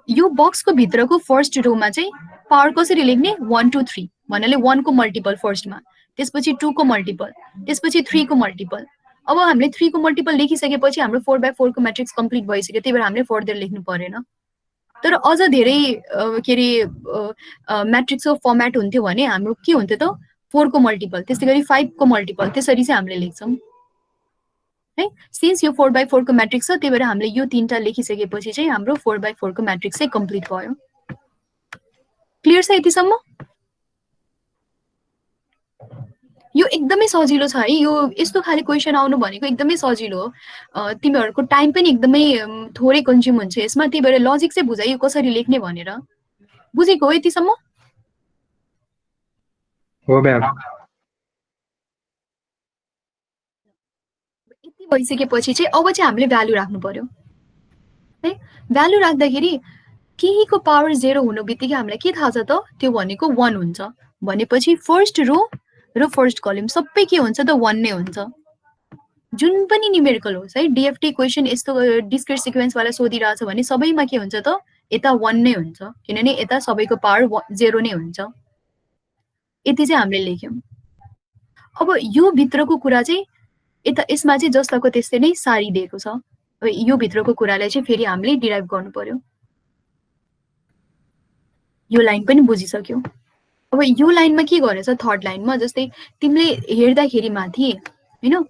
यो बक्सको भित्रको फर्स्ट रोमा चाहिँ पावर कसरी लेख्ने 1 2 3 भन्नाले 1 को मल्टिपल फर्स्टमा, त्यसपछि 2 को मल्टिपल, त्यसपछि 3 को मल्टिपल। अब हामीले 3 को मल्टिपल लेखिसकेपछि हाम्रो 4/4 को म्याट्रिक्स कम्प्लिट भइसक्यो, त्यही भएर हामीले फर्दर लेख्नु परेन। तर अझ धेरै के अरे म्याट्रिक्सको फर्मेट हुन्थ्यो भने हाम्रो के हुन्थ्यो त 4 को मल्टिपल, त्यस्तै गरी 5 को मल्टिपल, त्यसरी चाहिँ हामीले लेख्छौँ है। सिन्स यो 4/4 को म्याट्रिक्स छ त्यही भएर हामीले यो तीनटा लेखिसकेपछि चाहिँ हाम्रो 4/4 को म्याट्रिक्स चाहिँ कम्प्लिट भयो। क्लियर छ यतिसम्म? यो एकदमै सजिलो छ है। यो यस्तो खाले क्वेसन आउनु भनेको एकदमै सजिलो हो। तिमीहरूको टाइम पनि एकदमै थोरै कन्ज्युम हुन्छ यसमा, त्यही भएर लजिक चाहिँ बुझाइ यो कसरी लेख्ने भनेर। बुझेको हो यतिसम्म?
हो म्याम।
यति भइसकेपछि चाहिँ अब चाहिँ हामीले भ्यालु राख्नु पर्यो है। भ्यालु राख्दाखेरि केहीको पावर 0 हुनु बित्तिकै हामीलाई के थाहा छ त? त्यो भनेको 1 हुन्छ। भनेपछि फर्स्ट रो र फर्स्ट कलम सबै के हुन्छ त? 1 नै हुन्छ। जुन पनि न्युमेरिकल होस् है, डिएफटी क्वेसन यस्तो डिस्क्रिट सिक्वेन्सवाला सोधिरहेछ भने सबैमा के हुन्छ त? यता 1 नै हुन्छ, किनभने यता सबैको पावर 0 नै हुन्छ। यति चाहिँ हामीले लेख्यौँ। अब यो भित्रको कुरा चाहिँ यता यसमा चाहिँ जस्ताको त्यस्तै नै सारिदिएको छ। अब यो भित्रको कुरालाई चाहिँ फेरि हामीले डिराइभ गर्नु पर्यो। यो लाइन पनि बुझिसक्यौ। अब यो लाइनमा के गरेछ? थर्ड लाइनमा जस्तै तिमीले हेर्दाखेरि माथि हैन,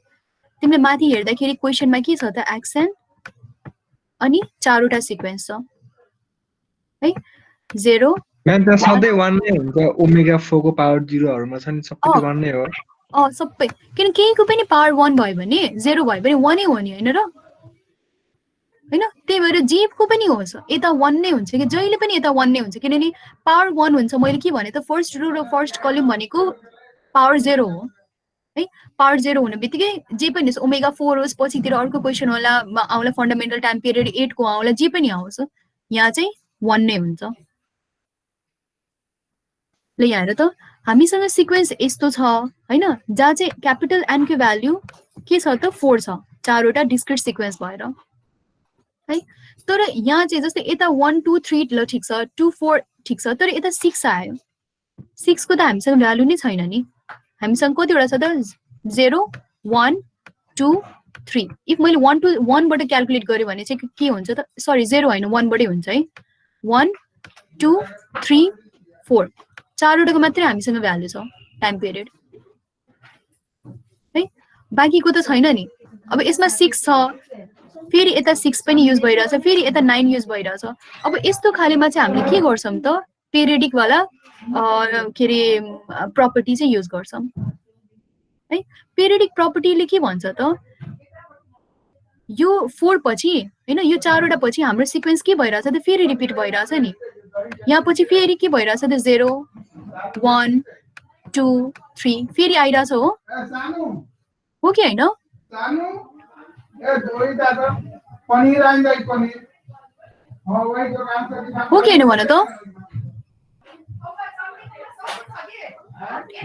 तिमीले माथि हेर्दाखेरि क्वेसनमा के छ त? एक्सन अनि 4 वटा सिक्वेन्स छ है। 0
म्याम त सधैँ 1 नै हुन्छ। ओमेगा 4 को पावर 0 हरुमा छ नि सबै 1 नै हो।
सबै, किन केहीको पनि पावर 1 भयो भने 0 भयो भने 1 नै हो नि हैन र? हैन, त्यही भएर जेको पनि होस् यता 1 नै हुन्छ कि जहिले पनि यता 1 नै हुन्छ, किनभने पावर 1 हुन्छ। मैले के भने त? फर्स्ट रो र फर्स्ट कलम भनेको पावर 0 हो है। पावर 0 हुनु बित्तिकै जे पनि होस्, ओमेगा 4 होस्, पछितिर अर्को क्वेसन होला आउला, फन्डामेन्टल टाइम पिरियड 8 को आउला, जे पनि आओस्, यहाँ चाहिँ 1 नै हुन्छ। ल यहाँ हेर त, हामीसँग सिक्वेन्स यस्तो छ हैन, जहाँ चाहिँ क्यापिटल एन को भ्याल्यु के छ त? 4 छ, 4 वटा डिस्क्रिट सिक्वेन्स भएर है। तर यहाँ चाहिँ जस्तै यता 1 2 3 ल ठिक छ, 2 4 ठिक छ, तर यता 6 आयो। 6 को त हामीसँग भ्यालु नै छैन नि। हामीसँग कतिवटा छ त? 0 1 2 3। इफ मैले 1 to 1 बाट क्याल्कुलेट गरेँ भने चाहिँ के हुन्छ त? सरी 0 हैन, 1 बाटै हुन्छ है। 1 2 3 4 चारवटाको मात्रै हामीसँग भ्यालु छ टाइम पिरियड है, बाँकीको त छैन नि। अब यसमा 6 छ, फेरि यता 6 पनि युज भइरहेछ, फेरि यता 9 युज भइरहेछ। अब यस्तो खालेमा चाहिँ हामीले के गर्छौँ त? पेरियोडिक वाला के अरे प्रपर्टी चाहिँ युज गर्छौँ है। पेरियोडिक प्रपर्टीले के भन्छ त? यो 4 पछि हैन, यो 4 वटा पछि हाम्रो सिक्वेन्स के भइरहेछ त? फेरि रिपिट भइरहेछ नि। यहाँ पछि फेरि के भइरहेछ त? 0 1 2 3 फेरि आइरहेछ हो कि हैन? हो कि हैन भन त?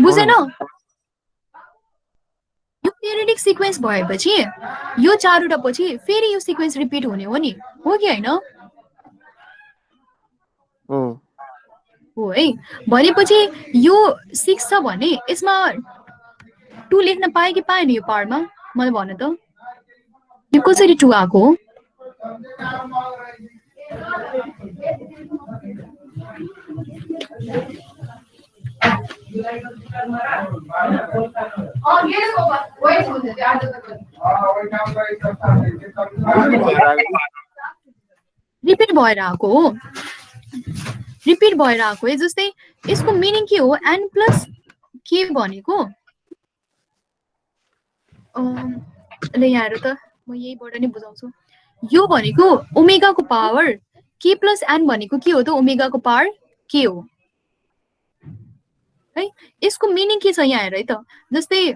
बुझेन? यो पेरियोडिक सिक्वेन्स भएपछि यो 4 वटा पछि फेरि यो सिक्वेन्स रिपिट हुने हो नि, हो कि हैन? हो है। भनेपछि यो 6 छ भने यसमा 2 लेख्न पाए कि पाएन यो पावरमा? मलाई भन त, यो कसरी 2 आएको हो? रिपिट भएर आएको हो, रिपिट भएर आएको है। जस्तै यसको मिनिङ के हो? एन प्लस के भनेको ल यहाँ हेर त, म यहीबाट नै बुझाउँछु। यो भनेको ओमेगाको पावर के प्लस एन भनेको के हो त? ओमेगाको पावर के हो है। यसको मिनिङ के छ यहाँ हेर है त। जस्तै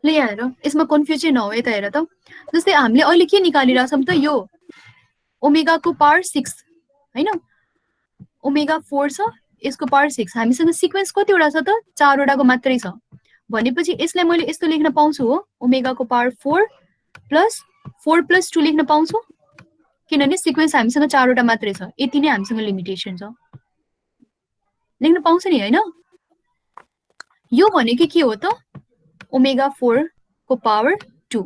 ल यहाँ हेर, यसमा कन्फ्युजन नहो यता हेर त। जस्तै हामीले अहिले के निकालिरहेछौँ त? यो ओमेगाको पावर 6 हैन, ओमेगा 4 छ, यसको पावर 6। हामीसँग सिक्वेन्स कतिवटा छ त? 4 वटाको मात्रै छ। भनेपछि यसलाई मैले यस्तो लेख्न पाउँछु हो, ओमेगाको पावर 4 प्लस 4 प्लस 2 लेख्न पाउँछु, किनभने सिक्वेन्स हामीसँग 4 वटा मात्रै छ। यति नै हामीसँग लिमिटेसन छ, लेख्न पाउँछ नि हैन? यो भनेको के हो त? ओमेगा 4 को पावर 2,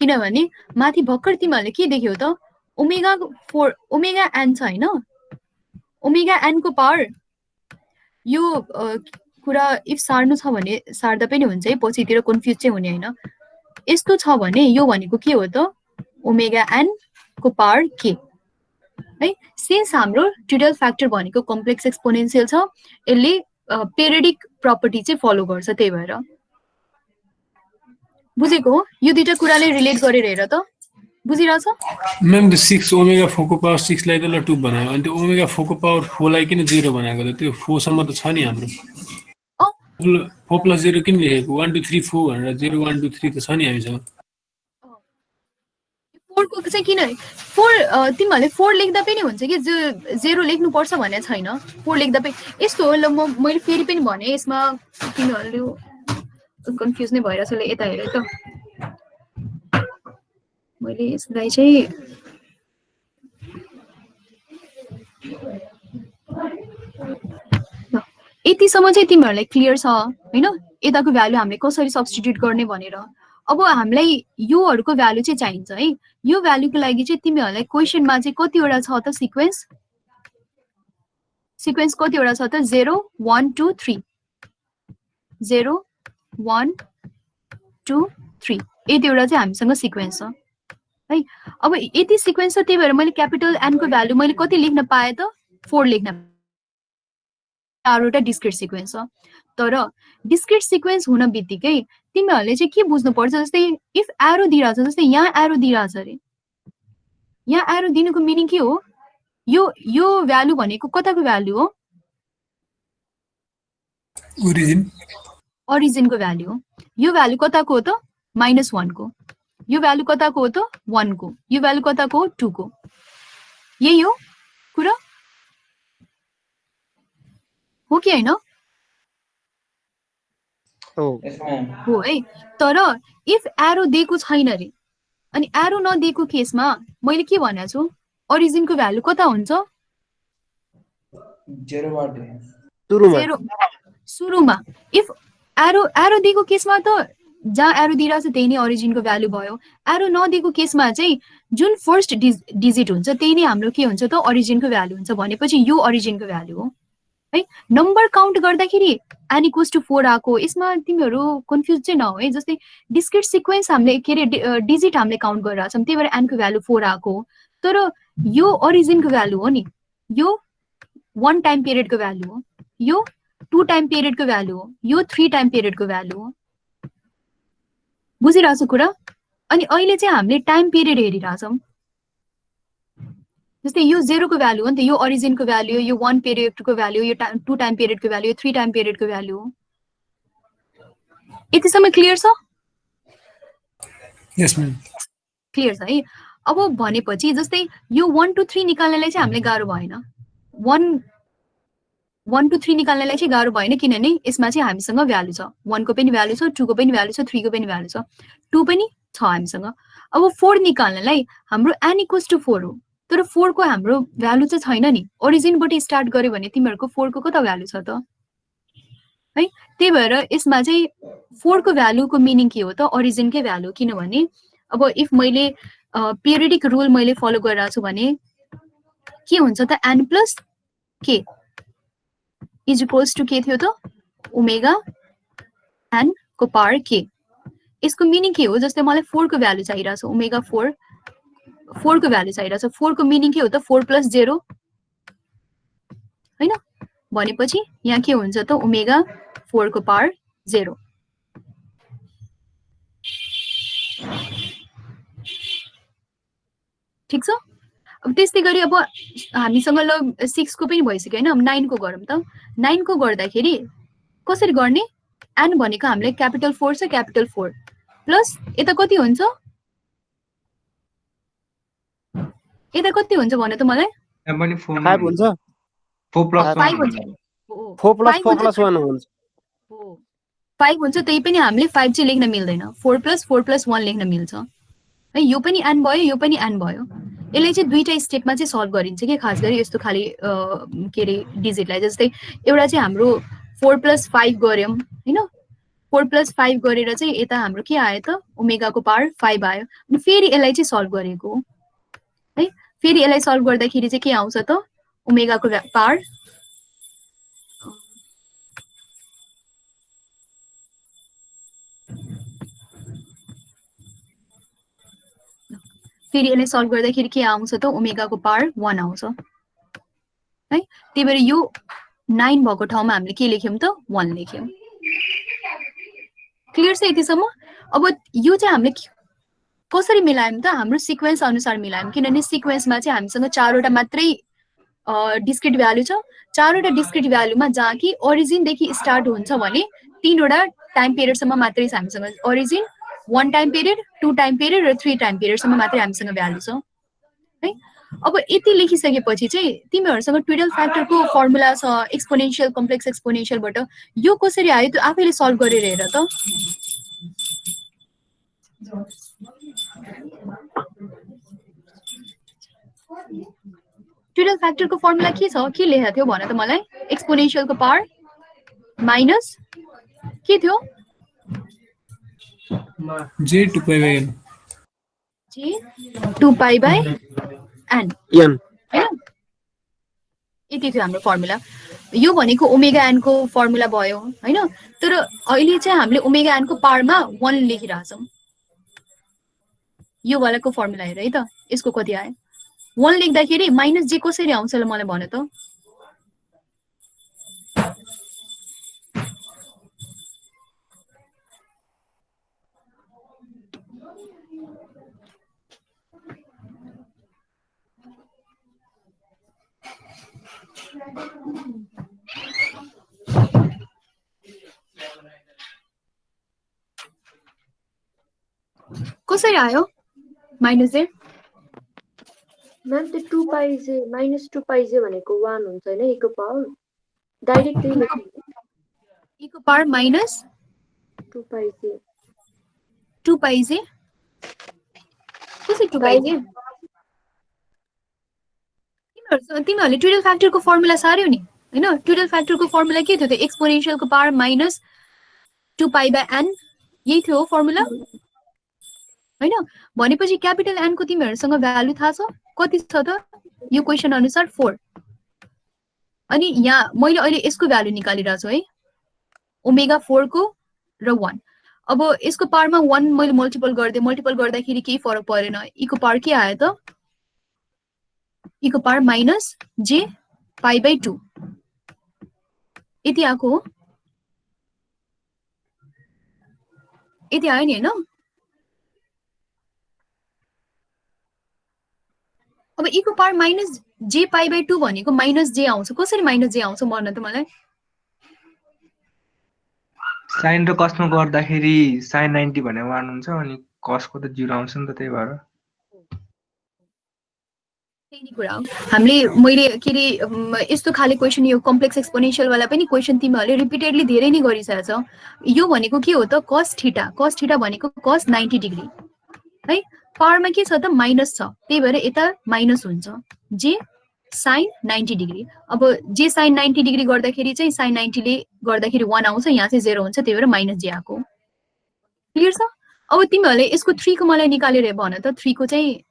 किनभने माथि भर्खर तिमीहरूले के देख्यौ त? ओमेगा 4 ओमेगा एन छ हैन, ओमेगा एन को पावर यो कुरा इफ सार्नु छ भने सार्दा पनि हुन्छ है, पछितिर कन्फ्युज चाहिँ हुने हैन। यस्तो छ भने यो भनेको के हो त? ओमेगा एन को पावर के है। सिन्स हाम्रो ट्रिडल फ्याक्टर भनेको कम्प्लेक्स एक्सपोनेन्शियल छ, यसले पेरियोडिक प्रपर्टी चाहिँ फलो गर्छ त्यही भएर बुझेको हो यो दुईटा कुराले रिलेट गरेर हेर त बुझिरहेछ
मैम त्यो 6 ओमेगा 4 को पावर 6 लाई त ल 2 बनायो अनि त्यो ओमेगा 4 को पावर 4 लाई किन 0 बनाएको त त्यो 4 सम्म त छ नि हाम्रो 4 + 0 किन लेखेको 1 2 3 4 भनेर 0 1 2 3 त छ नि हामीसँग
4 को चाहिँ किन 4 तिमीहरूले 4 लेख्दा पनि हुन्छ कि 0 लेख्नु पर्छ भन्ने छैन 4 लेख्दा पनि यस्तो हो ल मैले फेरि पनि भने यसमा तिमीहरूले कन्फ्युज नै भइरहेछ ल यता हेर त मैले यसलाई चाहिँ यतिसम्म चाहिँ तिमीहरूलाई क्लियर छ हैन यताको भ्यालु हामीले कसरी सब्स्टिट्युट गर्ने भनेर अब हामीलाई योहरुको भ्यालु चाहिँ चाहिन्छ है यो भ्यालुको लागि चाहिँ तिमीहरूलाई क्वेशनमा चाहिँ कतिवटा छ त सिक्वेन्स कतिवटा छ त 0 1 2 3 0 1 2 3 यतिवटा चाहिँ हामीसँग सिक्वेन्स छ है अब यति सिक्वेन्स छ त्यही भएर मैले क्यापिटल एन को भ्यालु मैले कति लेख्न पाए त 4 लेख्न चारवटा डिस्क्रिट सिक्वेन्स छ तर डिस्क्रिट सिक्वेन्स हुन बित्तिकै तिमीहरूले चाहिँ के बुझ्नु पर्छ जस्तै इफ एरो दिइराछ जस्तै यहाँ एरो दिइराछ रे यहाँ एरो दिनुको मिनिङ के हो यो भ्यालु भनेको कताको भ्यालु हो ओरिजिनको भ्यालु हो यो भ्यालु कताको हो त -1 को यो भ्यालु कताको हो त 1 को यो भ्यालु कताको हो 2 को यही हो कुरा हो कि हैन हो है तर इफ एरो दिएको छैन रे अनि एरो नदिएको केसमा मैले के भनेको छु ओरिजिनको भ्यालु कता हुन्छ सुरुमा इफ एरो दिएको केसमा त जहाँ एरो दिइरहेछ त्यही नै ओरिजिनको भ्यालु भयो एरो नदिएको केसमा चाहिँ जुन फर्स्ट डिजिट हुन्छ त्यही नै हाम्रो के हुन्छ त ओरिजिनको भ्यालु हुन्छ भनेपछि यो ओरिजिनको भ्यालु हो है नम्बर काउन्ट गर्दाखेरि n = 4 आको यसमा तिमीहरू कन्फ्युज चाहिँ नहो है जस्तै डिस्क्रिट सिक्वेन्स हामीले के रे डिजिट हामीले काउन्ट गरिरहेका छौं त्यही भएर n को भ्यालु 4 आको तर यो ओरिजिनको भ्यालु हो नि यो 1 टाइम पिरियडको भ्यालु हो यो 2 टाइम पिरियडको भ्यालु हो यो 3 टाइम पिरियडको भ्यालु हो बुझिरहेछौ कुरा अनि अहिले चाहिँ हामीले टाइम पिरियड हेरिरहेछौं जस्तै यो 0 को भ्यालु हो नि त यो ओरिजिनको भ्यालु हो यो 1 पिरियडको भ्यालु हो यो 2 टाइम पिरियडको भ्यालु हो 3 टाइम पिरियडको भ्यालु हो यतिसम्म क्लियर छ
यस म्याम
क्लियर छ है अब भनेपछि जस्तै यो 1 2 3 निकाल्नलाई चाहिँ हामीले गाह्रो भएन 1 2 3 निकाल्नलाई चाहिँ गाह्रो भएन किनभने यसमा चाहिँ हामीसँग भ्यालु छ 1 को पनि भ्यालु छ 2 को पनि भ्यालु छ 3 को पनि भ्यालु छ 2 पनि छ हामीसँग अब 4 निकाल्नलाई हाम्रो n = 4 हो तर 4 को हाम्रो भ्यालु चाहिँ छैन नि ओरिजिनबाट स्टार्ट गर्यो भने तिमीहरुको 4 को कता भ्यालु छ त है त्यही भएर यसमा चाहिँ 4 को भ्यालुको मिनिङ के हो त ओरिजिनकै भ्यालु किनभने अब इफ मैले पिरियोडिक रुल मैले फलो गरिरहेको छु भने के हुन्छ त n + k = के थियो त ओमेगा n को पावर k यसको मिनिङ के हो जस्तै मलाई 4 को भ्यालु चाहिरहेछ ओमेगा 4 को भ्यालु चाहिरहेछ 4 को मिनिङ के हो त 4 + 0 हैन भनेपछि यहाँ के हुन्छ त ओमेगा 4 को पावर 0 ठीक छ अब त्यस्तै गरी अब हामीसँग ल 6 को पनि भइसक्यो हैन अब 9 को गरौँ त 9 को गर्दाखेरि कसरी गर्ने n भनेको हामीले क्यापिटल 4 छ क्यापिटल 4 प्लस यता कति हुन्छ यता कति हुन्छ भने त मलाई
5 हुन्छ 4 +
5 हुन्छ
4 + 4 + 1 हुन्छ
5 हुन्छ त्यही पनि हामीले 5 चाहिँ लेख्न मिल्दैन 4 + 4 + 1 लेख्न मिल्छ है यो पनि n भयो यो पनि n भयो यसलाई चाहिँ दुईटा स्टेपमा चाहिँ सल्भ गरिन्छ के खास गरी यस्तो खाली के रे डिजिटलाई जस्तै एउटा चाहिँ हाम्रो 4 + 5 गर्यौं हैन 4 + 5 गरेर चाहिँ यता हाम्रो के आयो त ओमेगा को पावर 5 आयो अनि फेरि यसलाई चाहिँ सल्भ गरेको है फेरि यसलाई सल्भ गर्दाखेरि चाहिँ के आउँछ त ओमेगा को पावर फेरि यसलाई सल्भ गर्दाखेरि के आउँछ त ओमेगा को पावर 1 आउँछ है त्यही भएर यो 9 भएको ठाउँमा हामीले के लेख्यौं त 1 लेख्यौं। क्लियर छ यतिसम्म? अब यो चाहिँ हामीले कसरी मिलायौं त? हाम्रो सिक्वेन्स अनुसार मिलायौं, किनभने सिक्वेन्समा चाहिँ हामीसँग 4 वटा मात्रै डिस्क्रिट भ्यालु छ। 4 वटा डिस्क्रिट भ्यालुमा जहाँ कि ओरिजिन देखि स्टार्ट हुन्छ भने 3 वटा टाइम पिरियडसम्म मात्रै छ हामीसँग। Origin 1 time period, 2 time period र 3 टाइम पिरियडसम्म मात्रै हामीसँग भ्यालु छ है। अब यति लेखिसकेपछि चाहिँ तिमीहरुसँग ट्विडल फ्याक्टरको फर्मुला छ, एक्सपोनेन्शियल कम्प्लेक्स एक्सपोनेन्शियलबाट यो कसरी आयो त्यो आफैले सल्भ गरेर हेर त। ट्विडल फ्याक्टरको फर्मुला के छ? के लेखेको थियो भन त मलाई? एक्सपोनेन्शियलको पावर माइनस के थियो?
j 2 pi by n।
j 2 pi by n
n
हैन? यति थियो हाम्रो फर्मुला। यो भनेको ओमेगा n को फर्मुला भयो हैन? तर अहिले चाहिँ हामीले ओमेगा n को पावरमा 1 लेखिरहेछौं। यो वालाको फर्मुला हेर है त, यसको कति आयो? 1 लेख्दाखेरि माइनस j कसरी आउँछ ल मलाई भन त। कसरी आयो माइनस j?
म्याम त्यो 2 पाइ जे माइनस 2 पाइ जे भनेको 1 हुन्छ हैन e को पावर डाइरेक्ट त्यही लेख्नु
e को पावर माइनस
2 पाइ जे
2 पाइ j कसरी 2 पाइ j? तिमीहरुले ट्विडल फ्याक्टरको फर्मुला सार्यौ नि हैन? ट्विडल फ्याक्टरको फर्मुला के थियो त? एक्सपोनेन्शियलको पावर माइनस 2 पाइ बाइ n, यही थियो फर्मुला हैन? भनेपछि क्यापिटल n को तिमीहरुसँग भ्यालु थाहा छ? कति छ त? यो क्वेशन अनुसार 4। अनि यहाँ मैले अहिले यसको भ्यालु निकालिरा छु है, ओमेगा 4 को र 1। अब यसको पावरमा 1 मैले मल्टिपल गर्दाखेरि केही फरक परेन। e को पावर के आयो त? e को पावर माइनस j पाइ बाइ 2 यति आको हो। यति आयो नि हैन? अब e को पावर माइनस j पाइ बाइ 2 भनेको माइनस j आउँछ। कसरी माइनस j आउँछ भन्न त मलाई?
साइन र कसमा गर्दाखेरि साइन 90 भने 1 हुन्छ अनि कसको त 0 आउँछ नि त, त्यही भएर
त्यही नै कुरा हो। मैले के रे यस्तो खाले क्वेशन, यो कम्प्लेक्स एक्सपोनेन्शियल वाला पनि क्वेशन तिमीहरुले रिपिटेडली धेरै नै गरिसकेछ। यो भनेको के हो त? cos theta. cos थीटा भनेको cos 90 डिग्री है। पावरमा के छ त? माइनस छ, त्यही भएर यता माइनस हुन्छ। j sin 90 degree. अब j sin 90 डिग्री गर्दाखेरि चाहिँ sin 90 ले गर्दाखेरि 1 आउँछ, यहाँ चाहिँ 0 हुन्छ, त्यही भएर माइनस j आको। क्लियर छ? अब तिमीहरुले यसको 3 को मलाई निकालेर भन त। 3 को चाहिँ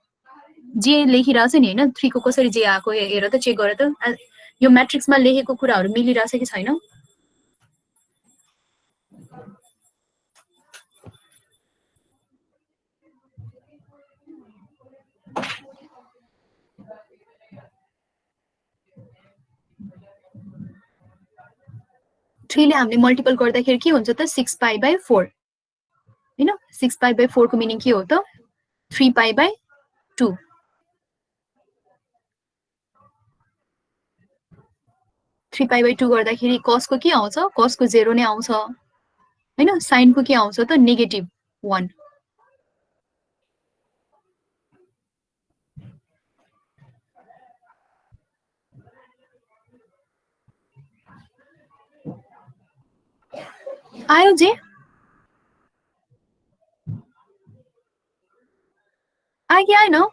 जे लेखिरहेछ नि हैन? 3 को कसरी जे आको हेर त, चेक गर त। यो म्याट्रिक्समा लेखेको कुराहरु मिलिरहेछ कि छैन? थ्रीले हामीले मल्टिपल गर्दाखेरि के हुन्छ त? 6 पाइ बाइ 4 हैन? 6 पाइ बाइ 4 को मिनिङ के हो त? 3 पाइ बाइ 2। 3 पाइ बाइ 2 गर्दाखेरि cos को के आउँछ? cos को 0 नै आउँछ हैन? sin को के आउँछ त? नेगेटिभ 1। आयो जे? आयो कि आएन?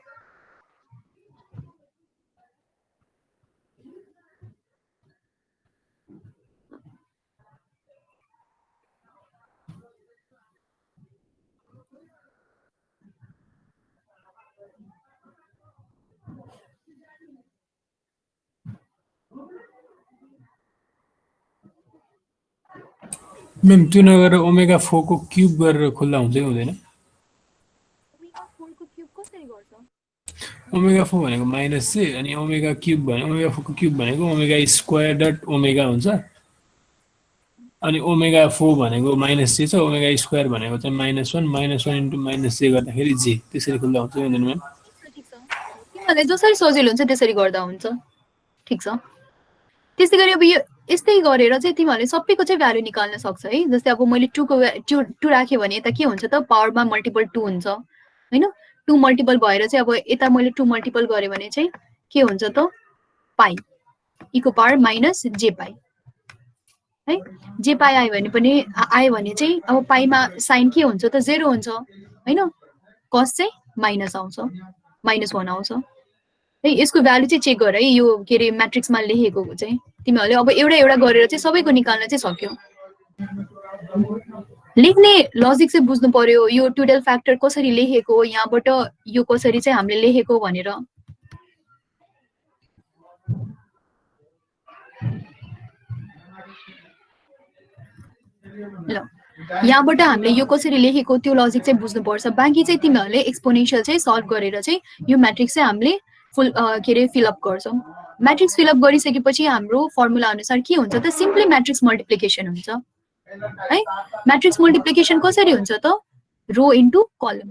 मैम त्यो नगरेर ओमेगा 4 को क्यूब गरेर खोल्दा हुन्छ कि हुँदैन?
ओमेगा 4 को क्यूब कसरी गर्छ?
ओमेगा 4 भनेको माइनस चाहिँ अनि ओमेगा क्युब भने ओमेगा 4 को क्युब भनेको ओमेगा स्क्वायर डट ओमेगा हुन्छ अनि ओमेगा 4 भनेको माइनस जे छ ओमेगा स्क्वायर भनेको चाहिँ -1 इन्टु -j गर्दाखेरि जे त्यसरी खुल्दा हुन्छ मेजरमेन्ट
ठिक छ तिमीहरूलाई जसरी सजिलो हुन्छ त्यसरी गर्दा हुन्छ ठिक छ त्यस्तै गरी अब यो यस्तै गरेर चाहिँ तिमीहरूले सबैको चाहिँ भ्यालु निकाल्न सक्छ है जस्तै अब मैले 2 को 2 राखेँ भने यता के हुन्छ त पावरमा मल्टिपल 2 हुन्छ हैन 2 मल्टिपल भएर चाहिँ अब यता मैले 2 मल्टिपल गरेँ भने चाहिँ के हुन्छ त पाई e को पावर माइनस जे पाई है जे पाई आयो भने चाहिँ अब पाईमा साइन के हुन्छ त 0 हुन्छ हैन कस चाहिँ माइनस आउँछ -1 आउँछ है यसको भ्यालु चाहिँ चेक गर है यो के अरे म्याट्रिक्समा लेखेको चाहिँ तिमीहरूले अब एउटा गरेर चाहिँ सबैको निकाल्न चाहिँ सक्यौ लेख्ने लजिक चाहिँ बुझ्नु पर्यो यो टोटल फ्याक्टर कसरी लेखेको यहाँबाट यो कसरी चाहिँ हामीले लेखेको भनेर ल यहाँबाट हामीले यो कसरी लेखेको त्यो लजिक चाहिँ बुझ्नुपर्छ बाँकी चाहिँ तिमीहरूले एक्सपोनेन्शियल चाहिँ सल्भ गरेर चाहिँ यो म्याट्रिक्स चाहिँ हामीले फुल के अरे फिलअप गर्छौँ म्याट्रिक्स फिलअप गरिसकेपछि हाम्रो फर्मुला अनुसार के हुन्छ त सिम्पली म्याट्रिक्स मल्टिप्लिकेसन हुन्छ है म्याट्रिक्स मल्टिप्लिकेसन कसरी हुन्छ त रो इन्टु कलम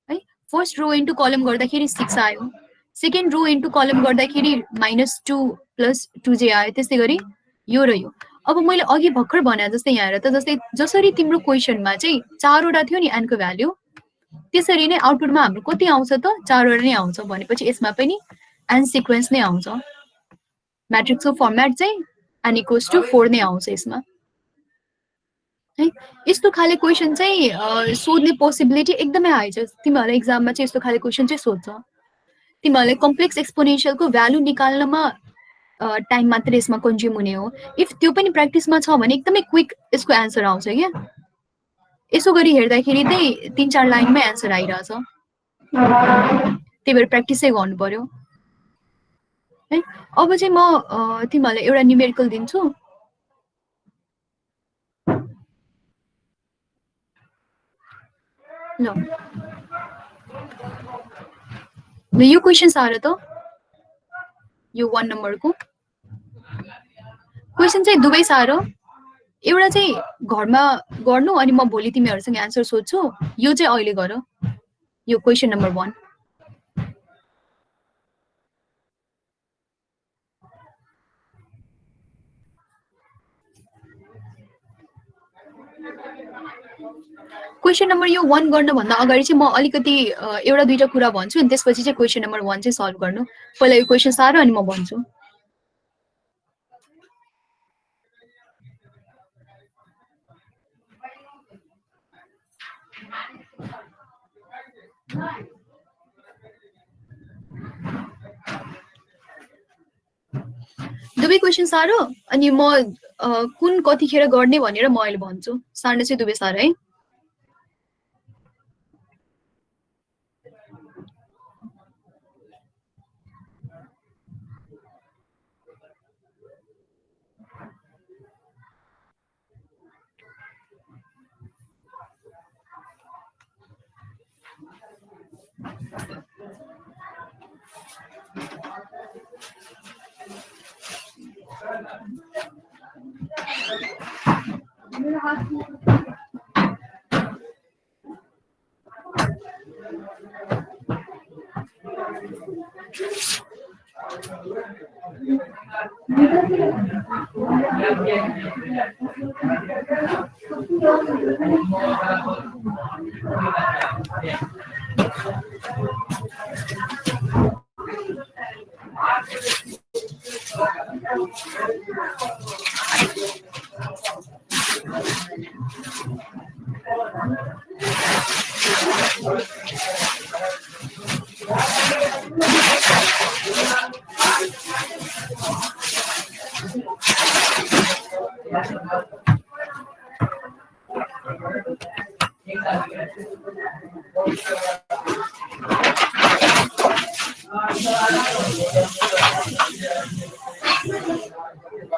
है फर्स्ट रो इन्टु कलम गर्दाखेरि 6 आयो सेकेन्ड रो इन्टु कलम गर्दाखेरि -2 + 2j आयो त्यस्तै गरी यो र यो अब मैले अघि भर्खर भने जस्तै यहाँ हेर त जस्तै जसरी तिम्रो क्वेसनमा चाहिँ 4वटा थियो नि n को भ्यालु त्यसरी नै आउटपुटमा हाम्रो कति आउँछ त 4वटा नै आउँछ भनेपछि यसमा पनि n सिक्वेन्स नै आउँछ म्याट्रिक्सको फर्म्याट चाहिँ n = 4 नै आउँछ यसमा है यस्तो खाले क्वेसन चाहिँ सोध्ने पोसिबिलिटी एकदमै हाई छ तिमीहरूलाई एक्जाममा चाहिँ यस्तो खाले क्वेसन चाहिँ सोध्छ तिमीहरूले कम्प्लेक्स एक्सपोनेन्शियलको भ्यालु निकाल्नमा टाइम मात्र यसमा कन्ज्युम हुने हो इफ त्यो पनि प्र्याक्टिसमा छ भने एकदमै क्विक यसको एन्सर आउँछ क्या यसो गरी हेर्दाखेरि चाहिँ 3-4 लाइनमै एन्सर आइरहेछ त्यही भएर प्र्याक्टिसै गर्नु पर्यो है अब चाहिँ म तिमीहरूलाई एउटा न्युमेरिकल दिन्छु ल यो क्वेसन साह्रो त यो 1 नम्बरको क्वेसन चाहिँ दुवै साह्रो एउटा चाहिँ घरमा गर्नु अनि म भोलि तिमीहरूसँग एन्सर सोध्छु यो चाहिँ अहिले गर यो क्वेसन नम्बर 1 क्वेसन नम्बर यो 1 गर्नभन्दा अगाडि चाहिँ म अलिकति एउटा दुईटा कुरा भन्छु अनि त्यसपछि चाहिँ क्वेसन नम्बर 1 चाहिँ सल्भ गर्नु पहिला यो क्वेसन साह्रो अनि म भन्छु दुवै क्वेसन साह्रो अनि म कुन कतिखेर गर्ने भनेर म अहिले भन्छु सार्न चाहिँ दुवै साह्रो है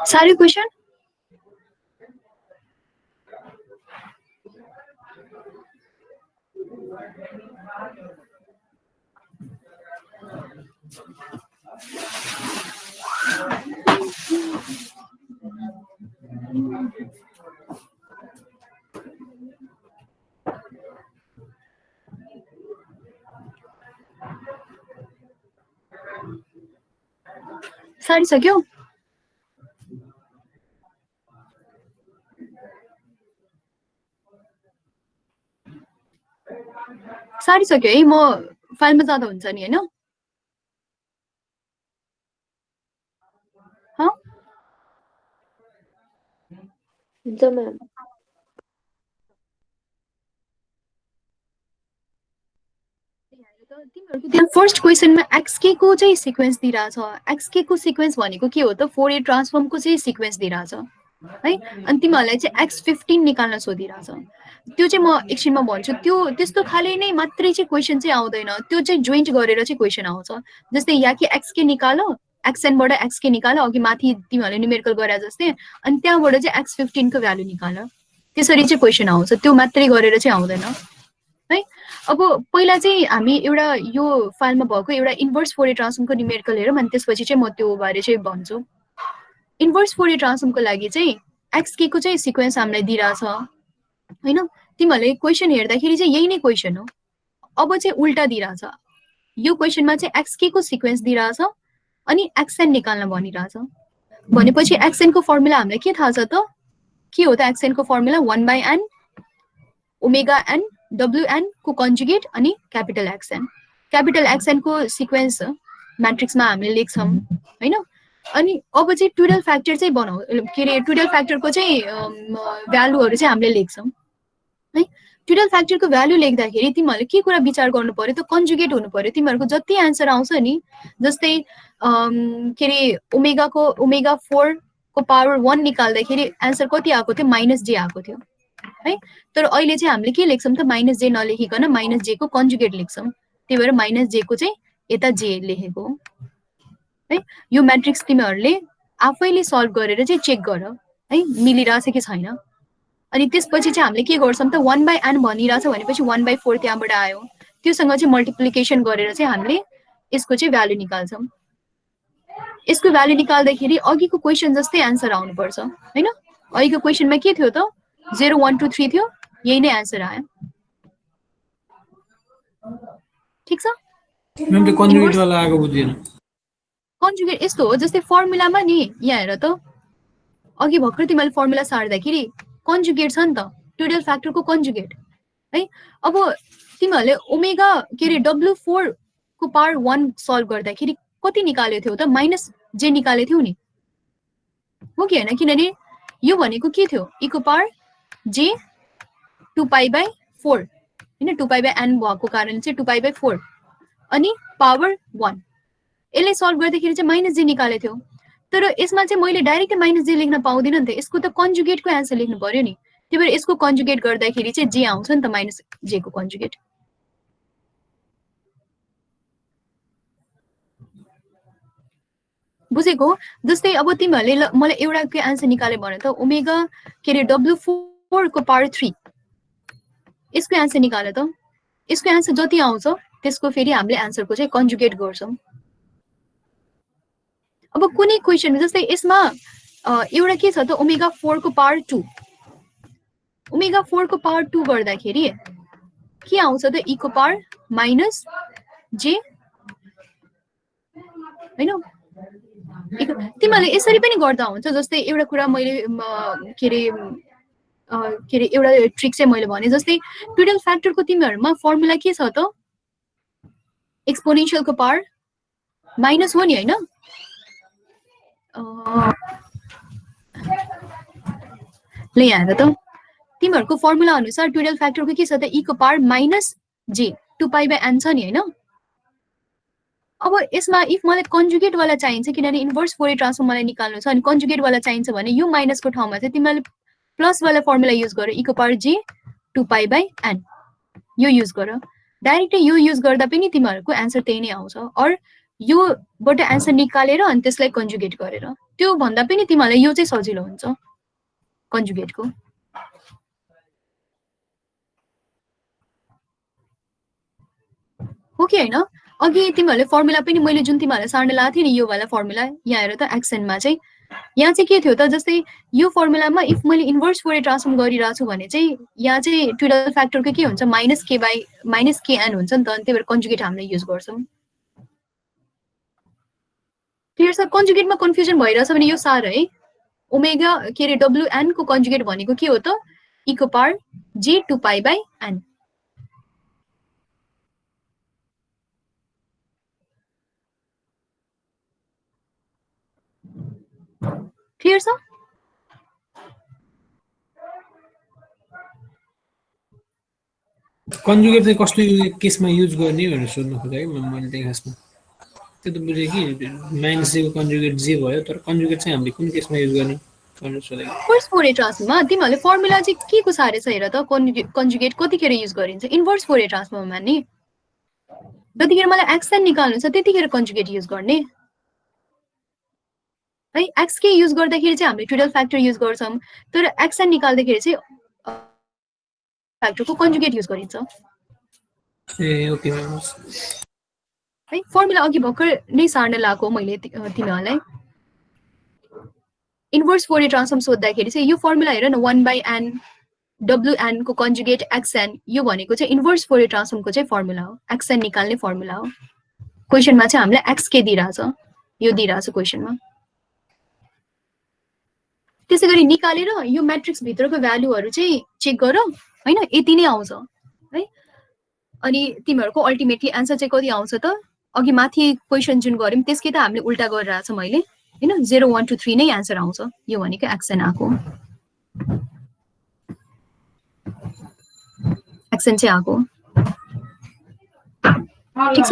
साह्रो क्वेसन सारिसक्यो? सारिसक्यो है, म फाइलमा जाँदा हुन्छ नि हैन?
हुन्छ म्याम।
तिमीहरुको त्यहाँ फर्स्ट क्वेशनमा xk को चाहिँ सिक्वेन्स दिइराछ। xk को सिक्वेन्स भनेको के हो त? फोरियर ट्रान्सफर्मको चाहिँ सिक्वेन्स दिइराछ है। अनि तिमीहरुलाई चाहिँ x15 निकाल्न सोधिराछ। त्यो चाहिँ म एकछिनमा भन्छु। त्यो त्यस्तो खाले नै मात्रै चाहिँ क्वेशन चाहिँ आउँदैन। त्यो चाहिँ जोइन्ट गरेर चाहिँ क्वेशन आउँछ। जस्तै या कि xk निकालो, xn बाट xk निकालो, अघि माथि तिमीहरुले न्युमेरिकल गरे जस्तै, अनि त्यहाँबाट चाहिँ x15 को भ्यालु निकाल। त्यसरी चाहिँ क्वेशन आउँछ। त्यो मात्रै गरेर चाहिँ आउँदैन है। अब पहिला चाहिँ हामी एउटा यो फाइलमा भएको एउटा इन्भर्स फोरियर ट्रान्सफर्मको न्युमेरिकल हेरौँ अनि त्यसपछि चाहिँ म त्यो बारे चाहिँ भन्छु। इन्भर्स फोरियर ट्रान्सफर्मको लागि चाहिँ xk को चाहिँ सिक्वेन्स हामीलाई दिइराछ हैन। तिमीहरुले क्वेशन हेर्दाखेरि चाहिँ यही नै क्वेशन हो। अब चाहिँ उल्टा दिइराछ। यो क्वेशनमा चाहिँ xk को सिक्वेन्स दिइराछ अनि xn निकाल्न भनिराछ। भनेपछि xn को फर्मुला हामीलाई के थाहा छ त? के हो त xn को formula? 1/n omega n wn को कन्जुगेट अनि क्यापिटल xn। क्यापिटल xn को सिक्वेन्स म्याट्रिक्समा हामीले लेख्छौं हैन। अनि अब चाहिँ टोटल फ्याक्टर चाहिँ बनाऊ के रे टोटल फ्याक्टरको चाहिँ भ्यालुहरु चाहिँ हामीले लेख्छौं है। टोटल फ्याक्टरको भ्यालु लेख्दाखेरि तिमीहरुले के कुरा विचार गर्नु पर्यो त? कन्जुगेट हुनु पर्यो। तिमीहरुको जति आन्सर आउँछ नि, जस्तै के रे ओमेगा 4 को पावर 1 निकाल्दाखेरि आन्सर कति आएको थियो? -j आएको थियो है। तर अहिले चाहिँ हामीले के लेख्छौं त? -j नलेखिकन -j को कन्जुगेट लेख्छौं। त्यही भएर -j को चाहिँ यता j लेखेको हो है। यो म्याट्रिक्स तिमीहरुले आफैले सल्भ गरेर चाहिँ चेक गर है, मिलिरहेछ कि छैन। अनि त्यसपछि चाहिँ हामीले के गर्छौं त? 1/n भनिरहेछ भनेपछि 1/4 त्यहाँबाट आयो। त्योसँग चाहिँ मल्टिप्लिकेसन गरेर चाहिँ हामीले यसको चाहिँ भ्यालु निकाल्छौं। यसको भ्यालु निकाल्दाखेरि अघिको क्वेशन जस्तै आन्सर आउनु पर्छ हैन। अघिको क्वेशनमा के थियो त? 0 1 2 3 थियो। यही नै आन्सर आयो। ठीक छ?
मैम त्यो कन्जुगेट वाला आएको बुझिएन।
कन्जुगेट यस्तो हो, जस्तै फर्मुलामा नि यहाँ हेर त, अघि भर्खर तिमीले फर्मुला सार्दाखेरि कन्जुगेट छ नि त, टोटल फ्याक्टरको कन्जुगेट है। अब तिमीहरुले ओमेगा के रे w4 को पावर 1 सल्भ गर्दाखेरि कति निकाल्यो थियो त? -j निकाले थियौ नि, हो कि हैन? किनभने यो भनेको के थियो? e को पावर j 2π/4 हैन। 2π/n भएको कारण चाहिँ 2π/4 अनि पावर 1। यसले सल्भ गर्दाखेरि चाहिँ -j निकाले थियो। तर यसमा चाहिँ मैले डाइरेक्ट -j लेख्न पाउँदिन नि त। यसको त कन्जुगेटको आन्सर लेख्नु पर्यो नि। त्यही भएर यसको कन्जुगेट गर्दाखेरि चाहिँ j आउँछ नि त, -j को कन्जुगेट। बुझेको? जस्तै अब तिमीहरुले मलाई एउटा के आन्सर निकाले भने त ओमेगा के रे w4 को पावर 3 यसको आन्सर निकाले त। यसको आन्सर जति आउँछ त्यसको फेरि हामीले आन्सरको चाहिँ कन्जुगेट गर्छौं। अब कुनै क्वेशन जस्तै यसमा एउटा के छ त? ओमेगा 4 को पावर 2। ओमेगा 4 को पावर 2 गर्दाखेरि के आउँछ त? e को पावर -j हैन। तिमीहरुले यसरी पनि गर्दा हुन्छ। जस्तै एउटा कुरा मैले के रे एउटा ट्रिक चाहिँ मैले भने, जस्तै टोटल फ्याक्टरको तिमीहरुमा फर्मुला के छ त? एक्सपोनेन्शियल को पावर माइनस हो नि हैन। ले यहाँ त तिमीहरुको फर्मुला अनुसार टोटल फ्याक्टरको के छ त? e को पावर -j 2π/n छ नि हैन। अब यसमा इफ मलाई कन्जुगेट वाला चाहिन्छ, किनभने इन्भर्स फोरियर ट्रान्सफर्म मलाई निकाल्नु छ अनि कन्जुगेट वाला चाहिन्छ भने यो माइनसको ठाउँमा चाहिँ तिमीले प्लस वाला फर्मुला युज गर, e को पावर j 2π/n यो युज गर। डाइरेक्ट यो युज गर्दा पनि तिमीहरुको आन्सर त्यही नै आउँछ। और योबाट आन्सर निकालेर अनि त्यसलाई कन्जुगेट गरेर, त्यो भन्दा पनि तिमीहरुलाई यो चाहिँ सजिलो हुन्छ कन्जुगेटको। हो कि हैन? अघि तिमीहरूले फर्मुला पनि मैले जुन तिमीहरूलाई सार्न लगाएको थिएँ नि यो वाला फर्मुला यहाँ हेर त एक्सनमा चाहिँ यहाँ चाहिँ के थियो त जस्तै यो फर्मुलामा इफ मैले इन्भर्स फोरियर ट्रान्सफर्म गरिरहेको छु भने चाहिँ यहाँ चाहिँ ट्विडल फ्याक्टरको के हुन्छ -k/-kn हुन्छ नि त अनि त्यही भएर कन्जुगेट हामीले युज गर्छौँ क्लियर छ कन्जुगेटमा कन्फ्युजन भइरहेछ भने यो सार है ओमेगा के अरे WN को कन्जुगेट भनेको के हो त e⁻j2π/n क्लियर छ
कन्जुगेट चाहिँ कस्तो केसमा युज गर्ने भनेर सोध्नु खोजेँ मैले त्यही खासमा त्यो त बुझेँ कि -j को कन्जुगेट जे भयो तर कन्जुगेट चाहिँ हामीले कुन केसमा युज गर्ने भनेर सोधेको
इन्भर्स फोरियर ट्रान्सफर्ममा तिमीहरूले फर्मुला चाहिँ के को सारे छ हेर त कन्जुगेट कतिखेर युज गरिन्छ इन्भर्स फोरियर ट्रान्सफर्ममा नि जतिखेर मलाई एक्सन निकाल्नु छ त्यतिखेर कन्जुगेट युज गर्ने है एक्स के युज गर्दाखेरि चाहिँ हामीले ट्विडल फ्याक्टर युज गर्छौँ तर एक्सन निकाल्दाखेरि चाहिँ फ्याक्टरको कन्जुगेट युज गरिन्छ
ए ओके
है फर्मुला अघि भर्खर नै सार्न लगाएको मैले तिमीहरूलाई इन्भर्स फोरियर ट्रान्सफर्म सोद्धाखेरि चाहिँ यो फर्मुला हेर न 1/n WN को कन्जुगेट XN यो भनेको चाहिँ इन्भर्स फोरियर ट्रान्सफर्मको चाहिँ फर्मुला हो XN निकाल्ने फर्मुला हो क्वेसनमा चाहिँ हामीलाई XK दिइरहेछ यो दिइरहेछ क्वेसनमा त्यसै गरी निकालेर यो म्याट्रिक्स भित्रको भ्यालुहरू चाहिँ चेक गर हैन यति नै आउँछ है अनि तिमीहरूको अल्टिमेटली आन्सर चाहिँ कति आउँछ त अघि माथि क्वेसन जुन गर्यौं त्यसकै त हामीले उल्टा गरिरहेछ मैले हैन 0 1 2 3 नै आन्सर आउँछ यो भनेको एक्सन आको एक्सन चाहिँ आको ठीक छ